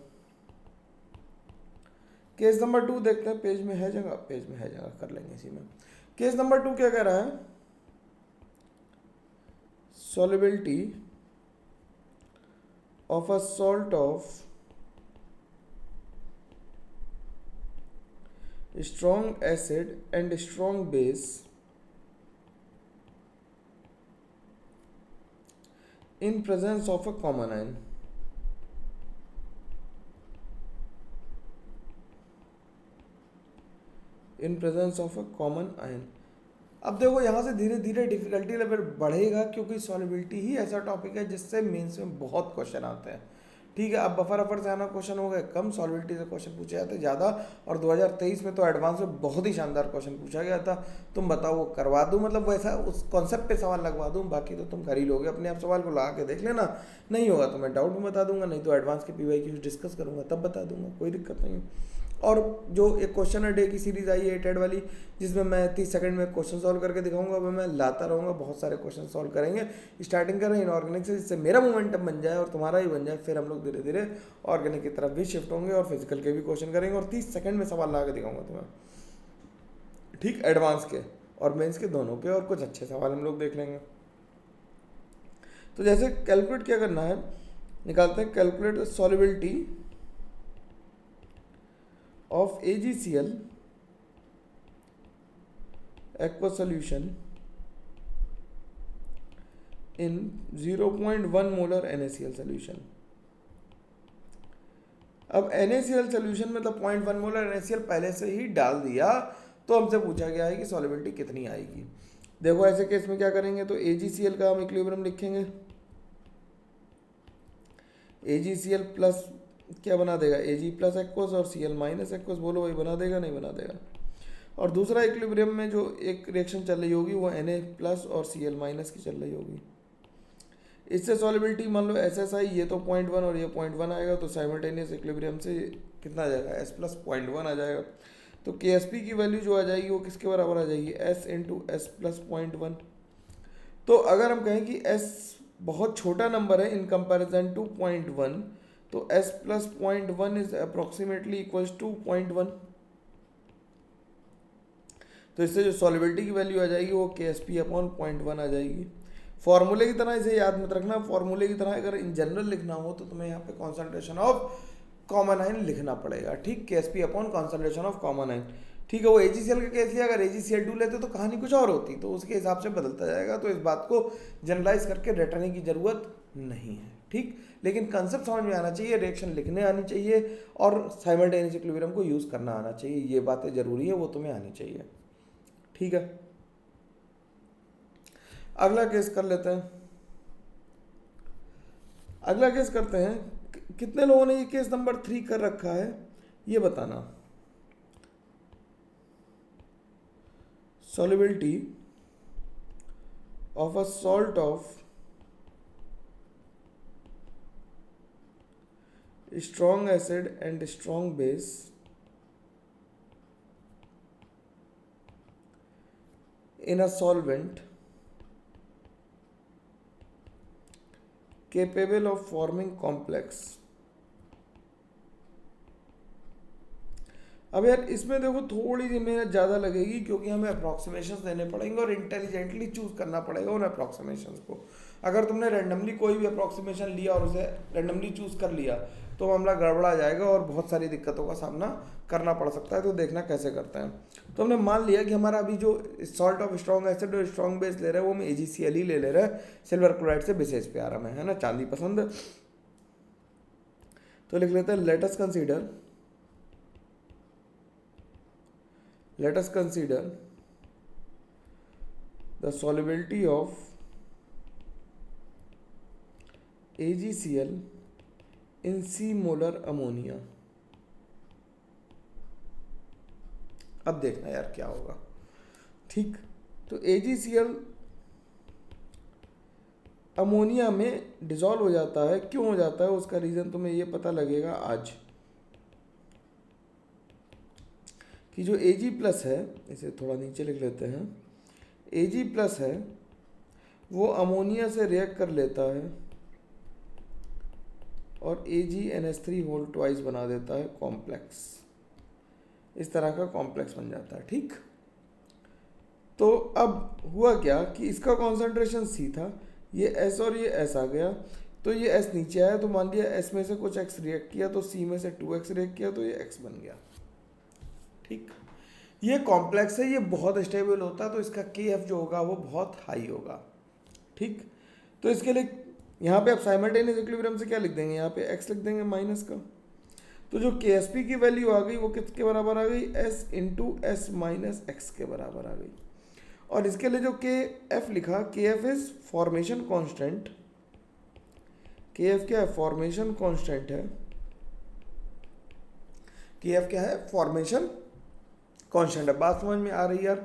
केस नंबर 2 देखते हैं। पेज में है जगह? पेज में है जगह, कर लेंगे इसी में। केस नंबर 2 क्या कह रहा है? Solubility of a salt of strong acid and strong base in presence of a common ion। in presence of a common ion। अब देखो यहाँ से धीरे धीरे डिफिकल्टी लेवल बढ़ेगा, क्योंकि सॉल्युबिलिटी ही ऐसा टॉपिक है जिससे मेंस में बहुत क्वेश्चन आते हैं। ठीक है, अब बफर से आना क्वेश्चन हो गए कम, सॉल्युबिलिटी से क्वेश्चन पूछे जाते हैं ज़्यादा। और 2023 में तो एडवांस में बहुत ही शानदार क्वेश्चन पूछा गया था। तुम बताओ वो करवा दूँ? मतलब वैसा उस कॉन्सेप्ट पे सवाल लगवा दूँ? बाकी तो तुम कर ही लोगे अपने आप। सवाल को लगा के देख लेना, नहीं होगा तो मैं डाउट में बता दूंगा, नहीं तो एडवांस के PYQ डिस्कस करूँगा तब बता दूंगा। कोई दिक्कत नहीं है। और जो एक क्वेश्चन अ डे की सीरीज आई है टेड वाली, जिसमें मैं 30 सेकंड में क्वेश्चन सॉल्व करके दिखाऊंगा, वह मैं लाता रहूँगा। बहुत सारे क्वेश्चन सॉल्व करेंगे। स्टार्टिंग कर रहे हैं इनऑर्गेनिक से, जिससे मेरा मोमेंटम बन जाए और तुम्हारा ही बन जाए। फिर हम लोग धीरे धीरे ऑर्गेनिक की तरफ भी शिफ्ट होंगे और फिजिकल के भी क्वेश्चन करेंगे। और 30 सेकंड में सवाल ला के दिखाऊंगा तुम्हें। ठीक, एडवांस के और मेंस के दोनों के। और कुछ अच्छे सवाल हम लोग देख लेंगे। तो जैसे कैलकुलेट क्या करना है, निकालते हैं। Calculate solubility of AgCl aqueous solution in 0.1 molar NaCl solution। अब NaCl solution में तो 0.1 मोलर NaCl पहले से ही डाल दिया, तो हमसे पूछा गया है कि सॉल्युबिलिटी कितनी आएगी। देखो ऐसे केस में क्या करेंगे, तो AgCl का हम इक्विलिब्रियम लिखेंगे। AgCl प्लस क्या बना देगा? Ag प्लस एक्वस और Cl माइनस एक्वस। बोलो भाई बना देगा नहीं बना देगा? और दूसरा इक्विलिब्रियम में जो एक रिएक्शन चल रही होगी वो Na प्लस और Cl माइनस की चल रही होगी। इससे सॉल्युबिलिटी मान लो SSI, ये तो 0.1 और ये 0.1 आएगा, तो साइमल्टेनियस इक्विलिब्रियम से कितना आ जाएगा? S प्लस 0.1 आ जाएगा। तो KSP की वैल्यू जो आ जाएगी वो किसके बराबर आ जाएगी? S into S plus 0.1। तो अगर हम कहें कि S बहुत छोटा नंबर है इन कंपेरिजन टू 0.1, तो S plus 0.1 is approximately equals to 0.1। तो इससे जो सॉल्युबिलिटी की वैल्यू आ जाएगी वो KSP अपॉन 0.1 आ जाएगी। फॉर्मूले की तरह इसे याद मत रखना। फॉर्मूले की तरह अगर इन जनरल लिखना हो तो तुम्हें यहाँ पे कॉन्सेंट्रेशन ऑफ कॉमन आयन लिखना पड़ेगा। ठीक, KSP upon concentration of common ion. ठीक है, वो AgCl का केस लिया, अगर AgCl2 लेते तो कहानी कुछ और होती, तो उसके हिसाब से बदलता जाएगा। तो इस बात को जनरलाइज करके रटने की ज़रूरत नहीं है, ठीक। लेकिन कंसेप्ट समझ में आना चाहिए, रिएक्शन लिखने आनी चाहिए और साइमल्टेनियस इक्विलिब्रियम को यूज़ करना आना चाहिए। ये बातें ज़रूरी है, वो तुम्हें आनी चाहिए, ठीक है। अगला केस कर लेते हैं। अगला केस करते हैं, कितने लोगों ने ये केस नंबर 3 कर रखा है ये बताना। solubility of a salt of strong acid and strong base in a solvent capable of forming complex। अब यार इसमें देखो थोड़ी सी मेहनत ज़्यादा लगेगी, क्योंकि हमें अप्रॉक्सीमेशंस देने पड़ेंगे और इंटेलिजेंटली चूज करना पड़ेगा उन अप्रॉक्सीमेशंस को। अगर तुमने रैंडमली कोई भी अप्रॉक्सीमेशन लिया और उसे रैंडमली चूज कर लिया तो मामला गड़बड़ा जाएगा और बहुत सारी दिक्कतों का सामना करना पड़ सकता है। तो देखना कैसे करते हैं। तो हमने मान लिया कि हमारा अभी जो सॉल्ट ऑफ स्ट्रॉन्ग एसिड और स्ट्रॉन्ग बेस ले रहे हैं वो हम AgCl ही ले रहे हैं, सिल्वर क्लोराइड से बेसिस पे आ रहा है ना, चांदी पसंद। तो लिख लेते हैं let us consider the solubility of AgCl in C molar ammonia। अब देखना यार क्या होगा, ठीक। तो AgCl अमोनिया में डिसॉल्व हो जाता है, क्यों हो जाता है उसका रीज़न तुम्हें ये पता लगेगा आज, कि जो Ag+ है, इसे थोड़ा नीचे लिख लेते हैं, Ag+ है वो अमोनिया से रिएक्ट कर लेता है और AgNH3 बना देता है कॉम्प्लेक्स। इस तरह का कॉम्प्लेक्स बन जाता है, ठीक। तो अब हुआ क्या कि इसका कॉन्सेंट्रेशन C था, ये S और ये S आ गया, तो ये S नीचे आया, तो मान लिया S में से कुछ X रिएक्ट किया तो C में से 2X रिएक्ट किया तो ये X बन गया, ठीक। ये कॉम्प्लेक्स है, ये बहुत स्टेबल होता है, तो इसका Kf जो होगा वो बहुत हाई होगा, ठीक। तो इसके लिए यहाँ पे आप साइमल्टेनियस इक्विलिब्रियम से क्या लिख देंगे, यहाँ पे x लिख देंगे माइनस का। तो जो Ksp की वैल्यू आ गई वो किसके बराबर आ गई, S into S minus x के बराबर आ गई। और इसके लिए जो Kf लिखा, Kf is formation constant. Kf क्या है, फॉर्मेशन कांस्टेंट है। Kf क्या है, फॉर्मेशन कांस्टेंट है। बात समझ में आ रही है यार।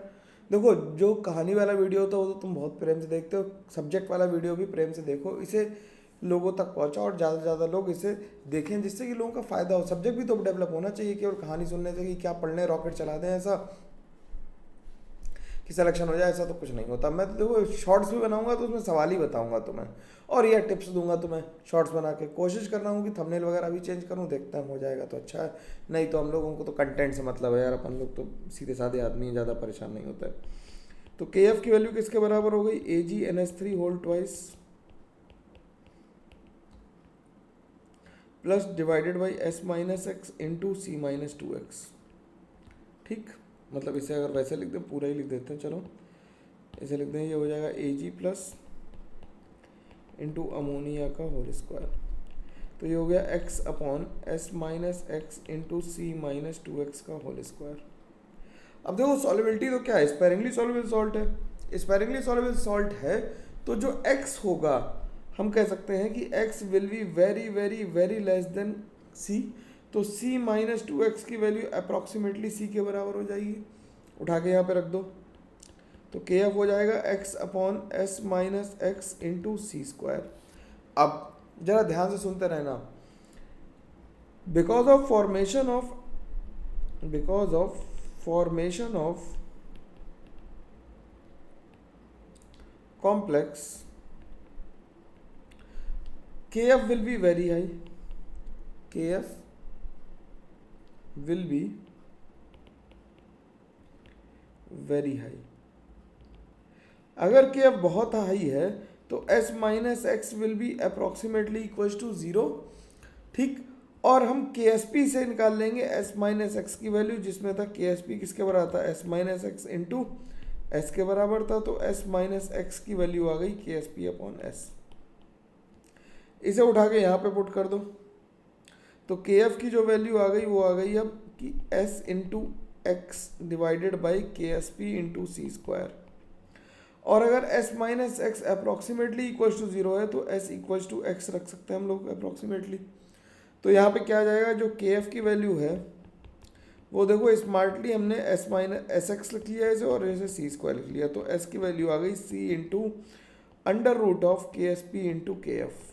देखो जो कहानी वाला वीडियो होता है वो तो तुम बहुत प्रेम से देखते हो, सब्जेक्ट वाला वीडियो भी प्रेम से देखो, इसे लोगों तक पहुंचाओ और ज़्यादा से ज़्यादा लोग इसे देखें, जिससे कि लोगों का फ़ायदा हो। सब्जेक्ट भी तो डेवलप होना चाहिए, केवल कहानी सुनने से कि क्या पढ़ने रॉकेट चला दें ऐसा कि सिलेक्शन हो जाए, ऐसा तो कुछ नहीं होता। मैं तो देखो शॉर्ट्स भी बनाऊंगा तो उसमें सवाल ही बताऊंगा तुम्हें, और यह टिप्स दूंगा तुम्हें शॉर्ट्स बना के। कोशिश कर रहा हूँ कि थंबनेल वगैरह भी चेंज करूँ, देखता हूँ हो जाएगा तो अच्छा है, नहीं तो हम लोगों को तो कंटेंट से मतलब है यार, अपन लोग तो सीधे साधे आदमी, ज़्यादा परेशान नहीं होता है। तो Kf की वैल्यू किसके बराबर हो गई, AgNH3 plus divided by S minus x into C minus 2x, ठीक। मतलब इसे अगर वैसे लिख दें, पूरा ही लिख देते हैं, चलो इसे लिख दें, ये हो जाएगा Ag प्लस इंटू अमोनिया का होल स्क्वायर। तो ये हो गया x upon S minus x into C minus 2x का होल स्क्वायर। अब देखो सॉल्युबिलिटी तो क्या है, स्पेरिंगली सॉल्युबल सॉल्ट है। स्पेरिंगली सॉल्युबल सॉल्ट है तो जो x होगा हम कह सकते हैं कि x will be very very very less than C। तो C माइनस 2x की वैल्यू अप्रॉक्सीमेटली C के बराबर हो जाएगी, उठा के यहाँ पे रख दो। तो Kf हो जाएगा x upon S minus x into C square. अब जरा ध्यान से सुनते रहना, because of formation of complex, Kf will be very high, Kf will be very high। अगर Kf बहुत हाई है तो S minus x will be approximately equal to 0, ठीक। और हम के एस पी से निकाल लेंगे एस माइनस एक्स की वैल्यू, जिसमें था के एस पी किसके बराबर था, S minus x into S के बराबर था, तो एस माइनस एक्स की वैल्यू आ गई के एस पी अपॉन एस। इसे उठा के यहाँ पे पुट कर दो, तो के एफ की जो वैल्यू आ गई वो आ गई अब कि s into x divided by K S P into C square. और अगर s minus x approximately equal to zero है तो s इक्वल टू एक्स रख सकते हैं हम लोग अप्रॉक्सीमेटली। तो यहाँ पे क्या आ जाएगा, जो के एफ की वैल्यू है वो देखो स्मार्टली हमने s माइनस एस एक्स लिख लिया इसे और इसे सी स्क्वायर लिख लिया, तो s की वैल्यू आ गई c into under root of K S P into K F.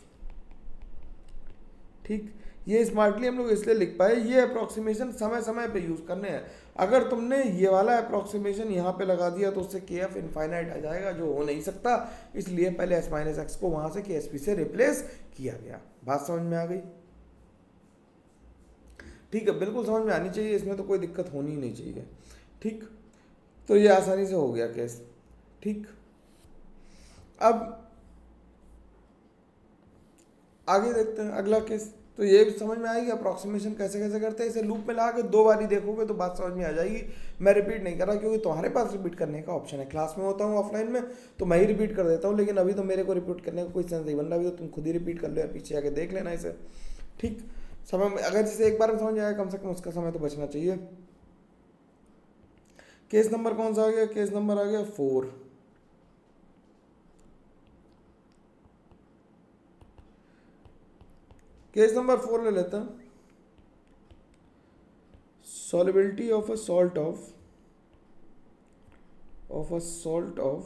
ठीक, ये स्मार्टली हम लोग इसलिए लिख पाए, ये अप्रॉक्सीमेशन समय समय पे यूज़ करने हैं। अगर तुमने ये वाला अप्रॉक्सीमेशन यहाँ पे लगा दिया तो उससे के एफ इनफाइनाइट आ जाएगा, जो हो नहीं सकता, इसलिए पहले एस माइनस एक्स को वहाँ से के एस पी से रिप्लेस किया गया। बात समझ में आ गई? ठीक है, बिल्कुल समझ में आनी चाहिए, इसमें तो कोई दिक्कत होनी ही नहीं चाहिए। ठीक, तो ये आसानी से हो गया केस। ठीक, अब आगे देखते हैं अगला केस। तो ये समझ में आएगी अप्रॉक्सीमेशन कैसे कैसे करते हैं, इसे लूप में ला के 2 बार ही देखोगे तो बात समझ में आ जाएगी। मैं रिपीट नहीं कर रहा क्योंकि तुम्हारे पास रिपीट करने का ऑप्शन है। क्लास में होता हूँ ऑफलाइन में तो मैं ही रिपीट कर देता हूँ, लेकिन अभी तो मेरे को रिपीट करने का कोई सेंस नहीं बन रहा, अभी तो तुम खुद ही रिपीट कर लो या पीछे आके देख लेना इसे। ठीक, समय में अगर जैसे एक बार में समझ आएगा कम से कम उसका समय तो बचना चाहिए। केस नंबर कौन सा आ गया, केस नंबर आ गया 4। केस नंबर 4 ले लेते हैं। solubility of a salt of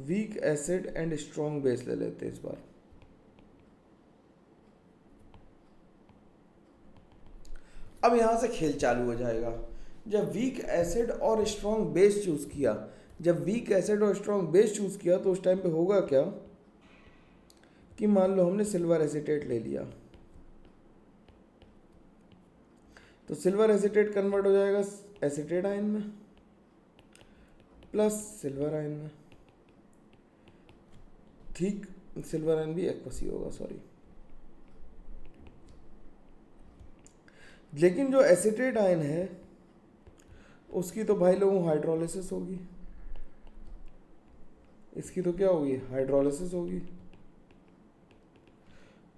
weak acid and strong base ले लेते हैं इस बार। अब यहां से खेल चालू हो जाएगा। जब वीक एसिड और स्ट्रॉन्ग बेस चूज किया, तो उस टाइम पे होगा क्या कि मान लो हमने सिल्वर एसीटेट ले लिया, तो सिल्वर एसीटेट कन्वर्ट हो जाएगा एसीटेट आयन में प्लस सिल्वर आयन में। ठीक, सिल्वर आयन भी एक्वस ही होगा, सॉरी। लेकिन जो एसीटेट आयन है उसकी तो भाई लोगों हाइड्रोलिसिस होगी, इसकी तो क्या होगी, हाइड्रोलिसिस होगी।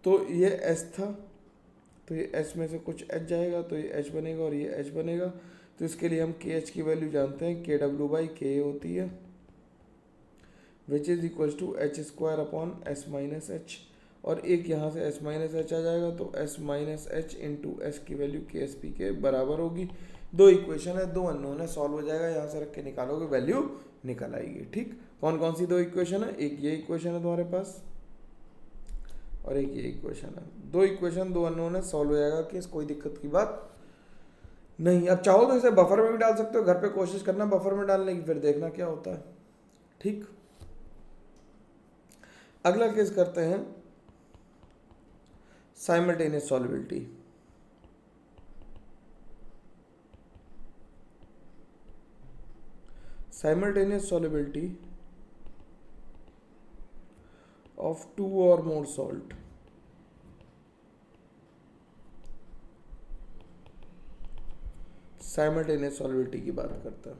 तो ये H था, तो ये H में से कुछ H जाएगा तो ये H बनेगा और ये H बनेगा। तो इसके लिए हम KH की वैल्यू जानते हैं, KW/Ka होती है, which is equal to H square upon S minus H। और एक यहाँ से S माइनस H आ जाएगा, तो S minus H into S की वैल्यू KSP के बराबर होगी। 2 इक्वेशन है, 2 अननोन है, सॉल्व हो जाएगा, यहाँ से रख के निकालोगे वैल्यू निकल आएगी। ठीक, कौन कौन सी 2 इक्वेशन है, एक ये इक्वेशन है तुम्हारे पास और एक ये इक्वेशन है। 2 इक्वेशन 2 अननोन है, सॉल्व हो जाएगा केस, कोई दिक्कत की बात नहीं। अब चाहो तो इसे बफर में भी डाल सकते हो, घर पे कोशिश करना बफर में डालने की, फिर देखना क्या होता है। ठीक, अगला केस करते हैं simultaneous solubility. Simultaneous solubility of 2 or more salt। Simultaneous solubility की बात करते हैं।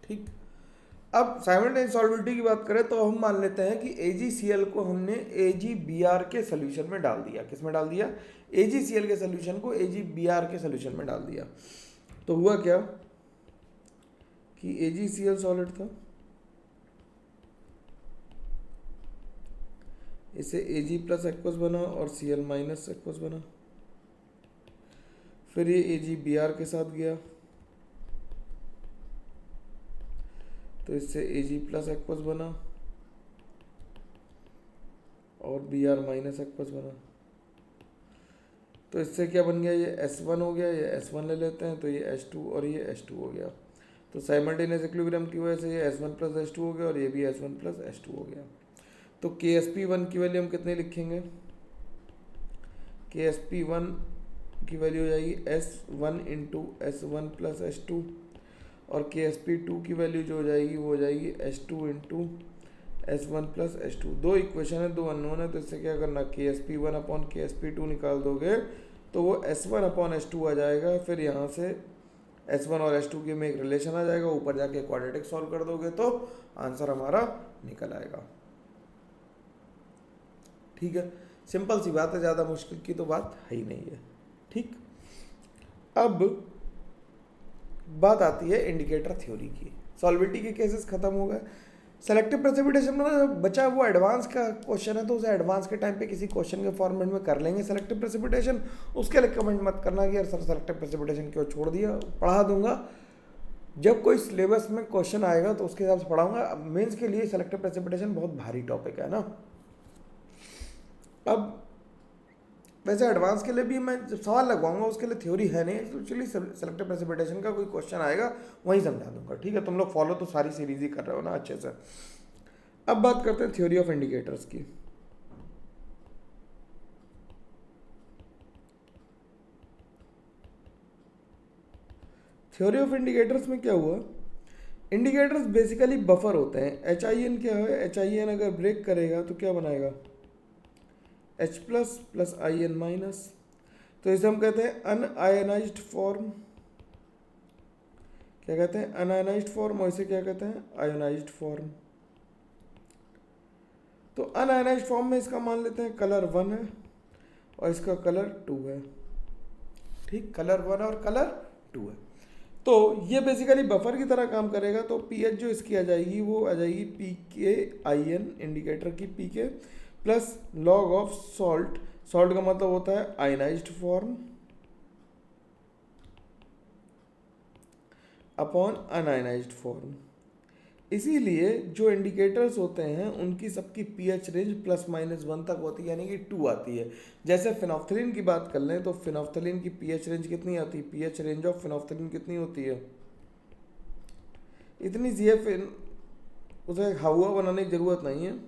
ठीक, अब साइमल्टेनियस सॉल्युबिलिटी की बात करें तो हम मान लेते हैं कि AgCl को हमने AgBr के सोल्यूशन में डाल दिया। किस में डाल दिया, AgCl के सोल्यूशन को AgBr के सोल्यूशन में डाल दिया। तो हुआ क्या कि AgCl सॉलिड था, इसे Ag प्लस एक्वस बना और Cl माइनस एक्वस बना। फिर ये AgBr के साथ गया तो इससे Ag प्लस एक्वस बना और Br माइनस एक्वस बना। तो इससे क्या बन गया, ये S1 हो गया, ये S1 ले लेते हैं, तो ये H2 और ये H2 हो गया। तो साइमल्टेनियस इक्विलिब्रियम की वजह से ये S1 प्लस H2 हो गया और ये भी S1 प्लस H2 हो गया। तो KSP1 की वैल्यू हम कितने लिखेंगे, KSP1 की वैल्यू हो जाएगी S1 into S1 plus H2 और KSP2 की वैल्यू जो हो जाएगी वो हो जाएगी H2 into S1 plus S2, दो इक्वेशन है, दो अननोन है, तो इससे क्या करना, KSP1 अपॉन KSP2 निकाल दोगे तो वो S1 अपॉन S2 आ जाएगा। फिर यहाँ से S1 और S2 के में एक रिलेशन आ जाएगा, ऊपर जाके क्वाड्रेटिक सॉल्व कर दोगे तो आंसर हमारा निकल आएगा। ठीक है, सिंपल सी बात है, ज़्यादा मुश्किल की तो बात है ही नहीं है। ठीक, अब बात आती है इंडिकेटर थ्योरी की। सॉल्विटी के केसेस खत्म हो गए। सेलेक्टिव प्रेसिपिटेशन में ना बचा वो एडवांस का क्वेश्चन है, तो उसे एडवांस के टाइम पे किसी क्वेश्चन के फॉर्मेट में कर लेंगे सेलेक्टिव प्रेसिपिटेशन। उसके लिए कमेंट मत करना कि यार सर सेलेक्टिव प्रेसिपिटेशन क्यों छोड़ दिया, पढ़ा दूंगा। जब कोई सिलेबस में क्वेश्चन आएगा तो उसके हिसाब से पढ़ाऊंगा। मेंस के लिए सेलेक्टिव प्रेसिपिटेशन बहुत भारी टॉपिक है ना। अब वैसे एडवांस के लिए भी मैं जब सवाल लगवाऊंगा उसके लिए थ्योरी है नहीं, तो चलिए सेलेक्टिव प्रेसिपिटेशन का कोई क्वेश्चन आएगा वहीं समझा दूंगा। ठीक है, तुम लोग फॉलो तो सारी सीरीज ही कर रहे हो ना अच्छे से। अब बात करते हैं थ्योरी ऑफ इंडिकेटर्स की। थ्योरी ऑफ इंडिकेटर्स में क्या हुआ, इंडिकेटर्स बेसिकली बफर होते हैं। HIN क्या है, HIN अगर ब्रेक करेगा तो क्या बनाएगा, H plus plus IN minus, तो इसे हम कहते हैं अनआयनाइज्ड फॉर्म। क्या कहते हैं, अनआयनाइज्ड फॉर्म, और इसे क्या कहते हैं, आयोनाइज्ड फॉर्म। तो अनआयनाइज्ड फॉर्म में इसका मान लेते हैं कलर 1 है और इसका कलर 2 है। ठीक, कलर 1 और कलर 2 है। तो ये बेसिकली बफर की तरह काम करेगा। तो पीएच जो इसकी आ जाएगी वो आ जाएगी PKIN, इंडिकेटर की PK plus log of salt. Salt का मतलब होता है ionised form upon un-ionised form. इसीलिए जो इंडिकेटर्स होते हैं उनकी सबकी पीएच रेंज +-1 तक होती है, यानी कि 2 आती है। जैसे फिनोफ्थलीन की बात कर लें तो फिनोफ्थलीन की पीएच रेंज कितनी आती है, पीएच रेंज ऑफ फिनोफ्थलीन कितनी होती है, इतनी सी है। फिर उसे हाउआ बनाने की ज़रूरत नहीं है।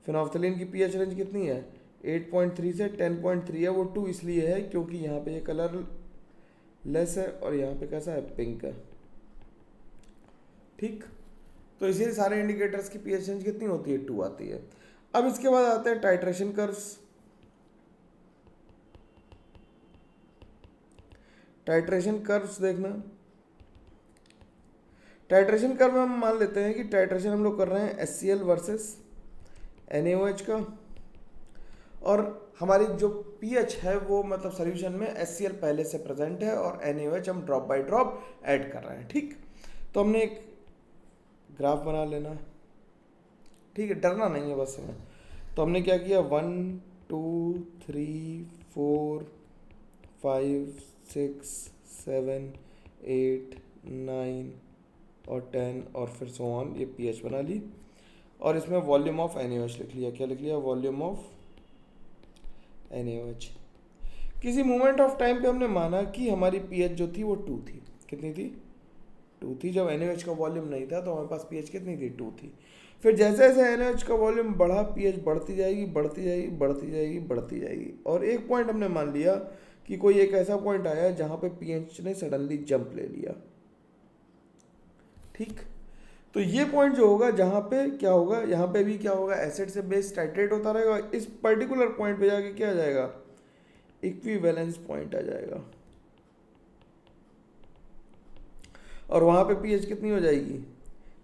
फिनोफ्थलीन की पीएच रेंज कितनी है, 8.3 से 10.3 है। वो 2 इसलिए है क्योंकि यहाँ पे ये कलर लेस है और यहाँ पे कैसा है, पिंक है। ठीक, तो इसीलिए सारे इंडिकेटर्स की पीएच रेंज कितनी होती है, 2 आती है। अब इसके बाद आते हैं टाइट्रेशन कर्व्स। टाइट्रेशन कर्व्स देखना, टाइट्रेशन कर्व में हम मान लेते हैं कि टाइट्रेशन हम लोग कर रहे हैं HCl वर्सेस NaOH का, और हमारी जो पीएच है वो मतलब सोल्यूशन में HCl पहले से प्रेजेंट है और NaOH हम ड्रॉप बाय ड्रॉप ऐड कर रहे हैं। ठीक, तो हमने एक ग्राफ बना लेना है। ठीक है, डरना नहीं है बस हमें। तो हमने क्या किया, 1 2 3 4 5 6 7 8 9 और 10 और फिर सो ऑन, ये पीएच बना ली और इसमें वॉल्यूम ऑफ NaOH लिख लिया। क्या लिख लिया, वॉल्यूम ऑफ NaOH। किसी मोमेंट ऑफ टाइम पे हमने माना कि हमारी पीएच जो थी वो 2 थी। कितनी थी, 2 थी। जब NaOH का वॉल्यूम नहीं था तो हमारे पास पीएच कितनी थी, 2 थी। फिर जैसे जैसे NaOH का वॉल्यूम बढ़ा पीएच बढ़ती जाएगी बढ़ती जाएगी बढ़ती जाएगी बढ़ती जाएगी, और एक पॉइंट हमने मान लिया कि कोई एक ऐसा पॉइंट आया जहाँ पे पीएच ने सडनली जंप ले लिया। ठीक, तो ये पॉइंट जो होगा जहाँ पे क्या होगा, यहाँ पे भी क्या होगा, एसिड से बेस टाइट्रेट होता रहेगा। इस पर्टिकुलर पॉइंट पे जाके क्या आ जाएगा, इक्विवेलेंस पॉइंट आ जाएगा, और वहाँ पे पीएच कितनी हो जाएगी,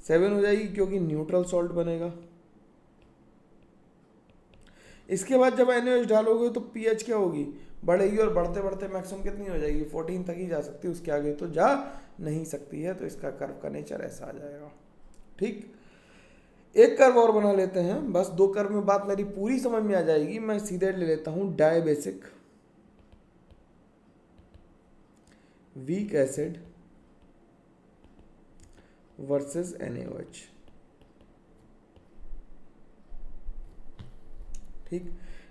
7 हो जाएगी, क्योंकि न्यूट्रल सॉल्ट बनेगा। इसके बाद जब NaOH डालोगे तो पीएच क्या होगी, बढ़ेगी, और बढ़ते बढ़ते मैक्सिमम कितनी हो जाएगी, 14 तक ही जा सकती है, उसके आगे तो जा नहीं सकती है। तो इसका कर्व का नेचर ऐसा आ जाएगा। ठीक, एक कर्व और बना लेते हैं, बस 2 कर्व में बात मेरी पूरी समझ में आ जाएगी। मैं सीधे ले लेता हूं dibasic weak acid versus NaOH। ठीक,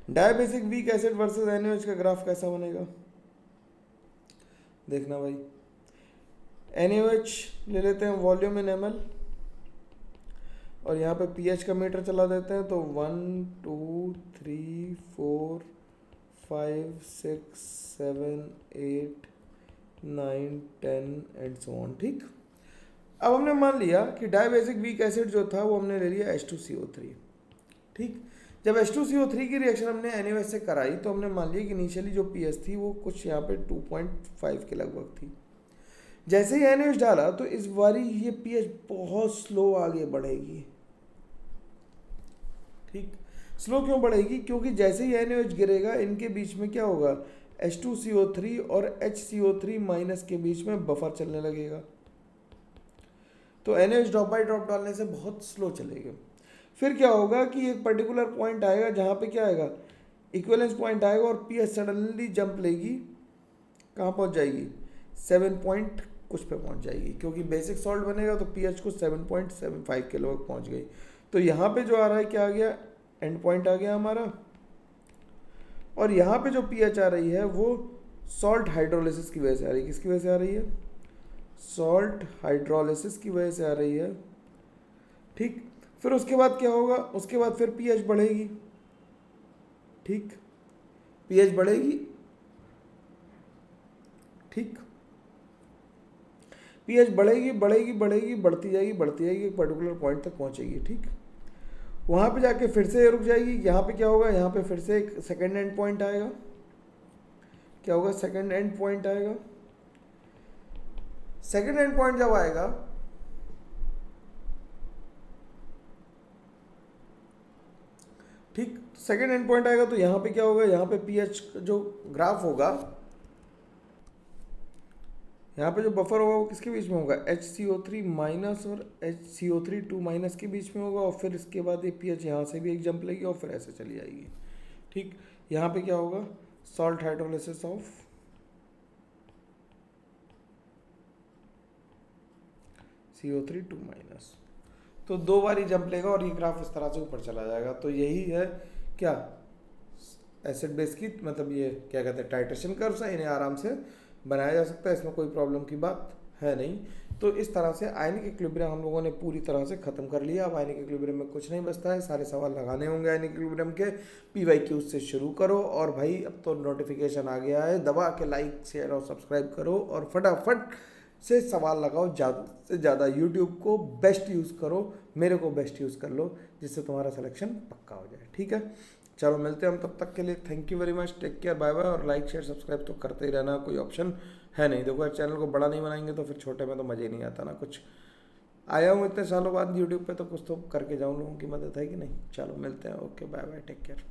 dibasic weak acid versus NaOH का ग्राफ कैसा बनेगा, देखना भाई। NaOH ले लेते हैं वॉल्यूम इन ml, और यहाँ पे पीएच का मीटर चला देते हैं। तो 1 2 3 4 5 6 7 8 9 10 एंड सो ऑन। ठीक, अब हमने मान लिया कि डाइबेसिक वीक एसिड जो था वो हमने ले लिया H2CO3। ठीक, जब H2CO3 की रिएक्शन हमने NaOH से कराई तो हमने मान लिया कि इनिशियली जो pH थी वो कुछ यहाँ पे 2.5 के लगभग थी। जैसे ही NaOH डाला तो इस बारी ये pH बहुत स्लो आगे बढ़ेगी। ठीक, स्लो क्यों बढ़ेगी? क्योंकि जैसे ही NaOH गिरेगा इनके बीच में क्या होगा, H2CO3 और HCO3 माइनस के बीच में बफर चलने लगेगा। तो NaOH ड्रॉप बाय ड्रॉप डालने से बहुत स्लो चलेगा। फिर क्या होगा कि एक पर्टिकुलर पॉइंट आएगा जहाँ पे क्या आएगा, इक्विवेलेंस पॉइंट आएगा और pH सडनली जंप लेगी, कहाँ पहुँच जाएगी, 7 पॉइंट कुछ पे पहुँच जाएगी, क्योंकि बेसिक सॉल्ट बनेगा तो pH को 7.75 के लगभग पहुँच गई। तो यहाँ पे जो आ रहा है क्या आ गया, एंड पॉइंट आ गया हमारा। और यहाँ पे जो pH आ रही है वो सॉल्ट हाइड्रोलिसिस की वजह से आ रही है। किसकी वजह से आ रही है? सॉल्ट हाइड्रोलिसिस की वजह से आ रही है। ठीक, फिर उसके बाद क्या होगा, उसके बाद फिर pH बढ़ेगी। ठीक, pH बढ़ेगी। ठीक, pH बढ़ेगी बढ़ेगी बढ़ेगी, बढ़ती जाएगी, एक पर्टिकुलर पॉइंट तक पहुंचेगी। ठीक, वहां पे जाके फिर से रुक जाएगी। यहाँ पे क्या होगा, यहाँ पे फिर से एक सेकेंड एंड पॉइंट आएगा। क्या होगा, सेकेंड एंड पॉइंट आएगा। सेकेंड एंड पॉइंट जब आएगा ठीक, सेकेंड एंड पॉइंट आएगा तो यहाँ पे क्या होगा, यहाँ पे pH जो ग्राफ होगा, यहाँ पे जो बफर होगा वो किसके बीच में होगा, HCO3 माइनस और HCO3 2 माइनस के बीच में होगा। और फिर इसके बाद ये pH यहाँ से भी एक जंप लेगी और फिर ऐसे चली जाएगी। ठीक, यहाँ पे क्या होगा, salt hydrolysis of CO3 2 minus. तो 2 बार ही जंप लेगा और ये ग्राफ इस तरह से ऊपर चला जाएगा। तो यही है क्या, एसिड बेस की मतलब ये क्या कहते हैं, टाइट्रेशन कर्व्स हैं, इन्हें आराम से बनाया जा सकता है, इसमें कोई प्रॉब्लम की बात है नहीं। तो इस तरह से आयनिक इक्विलिब्रियम हम लोगों ने पूरी तरह से ख़त्म कर लिया। अब आयनिक इक्विलिब्रियम में कुछ नहीं बचता है, सारे सवाल लगाने होंगे आयनिक इक्विलिब्रियम के। PYQ से शुरू करो। और भाई अब तो नोटिफिकेशन आ गया है, दबा के लाइक शेयर और सब्सक्राइब करो और फटाफट से सवाल लगाओ। ज़्यादा से ज़्यादा यूट्यूब को बेस्ट यूज़ करो, मेरे को बेस्ट यूज़ कर लो, जिससे तुम्हारा सिलेक्शन पक्का हो जाए। ठीक है, चलो मिलते हैं हम, तब तक के लिए thank you very much, take care, bye bye. और लाइक शेयर सब्सक्राइब तो करते ही रहना, कोई ऑप्शन है नहीं। देखो चैनल को बड़ा नहीं बनाएंगे तो फिर छोटे में तो मज़े नहीं आता ना कुछ। आया हूँ इतने सालों बाद यूट्यूब पे तो कुछ तो करके जाऊँ, लोगों की मदद है कि नहीं। चलो मिलते हैं, okay bye bye, take care.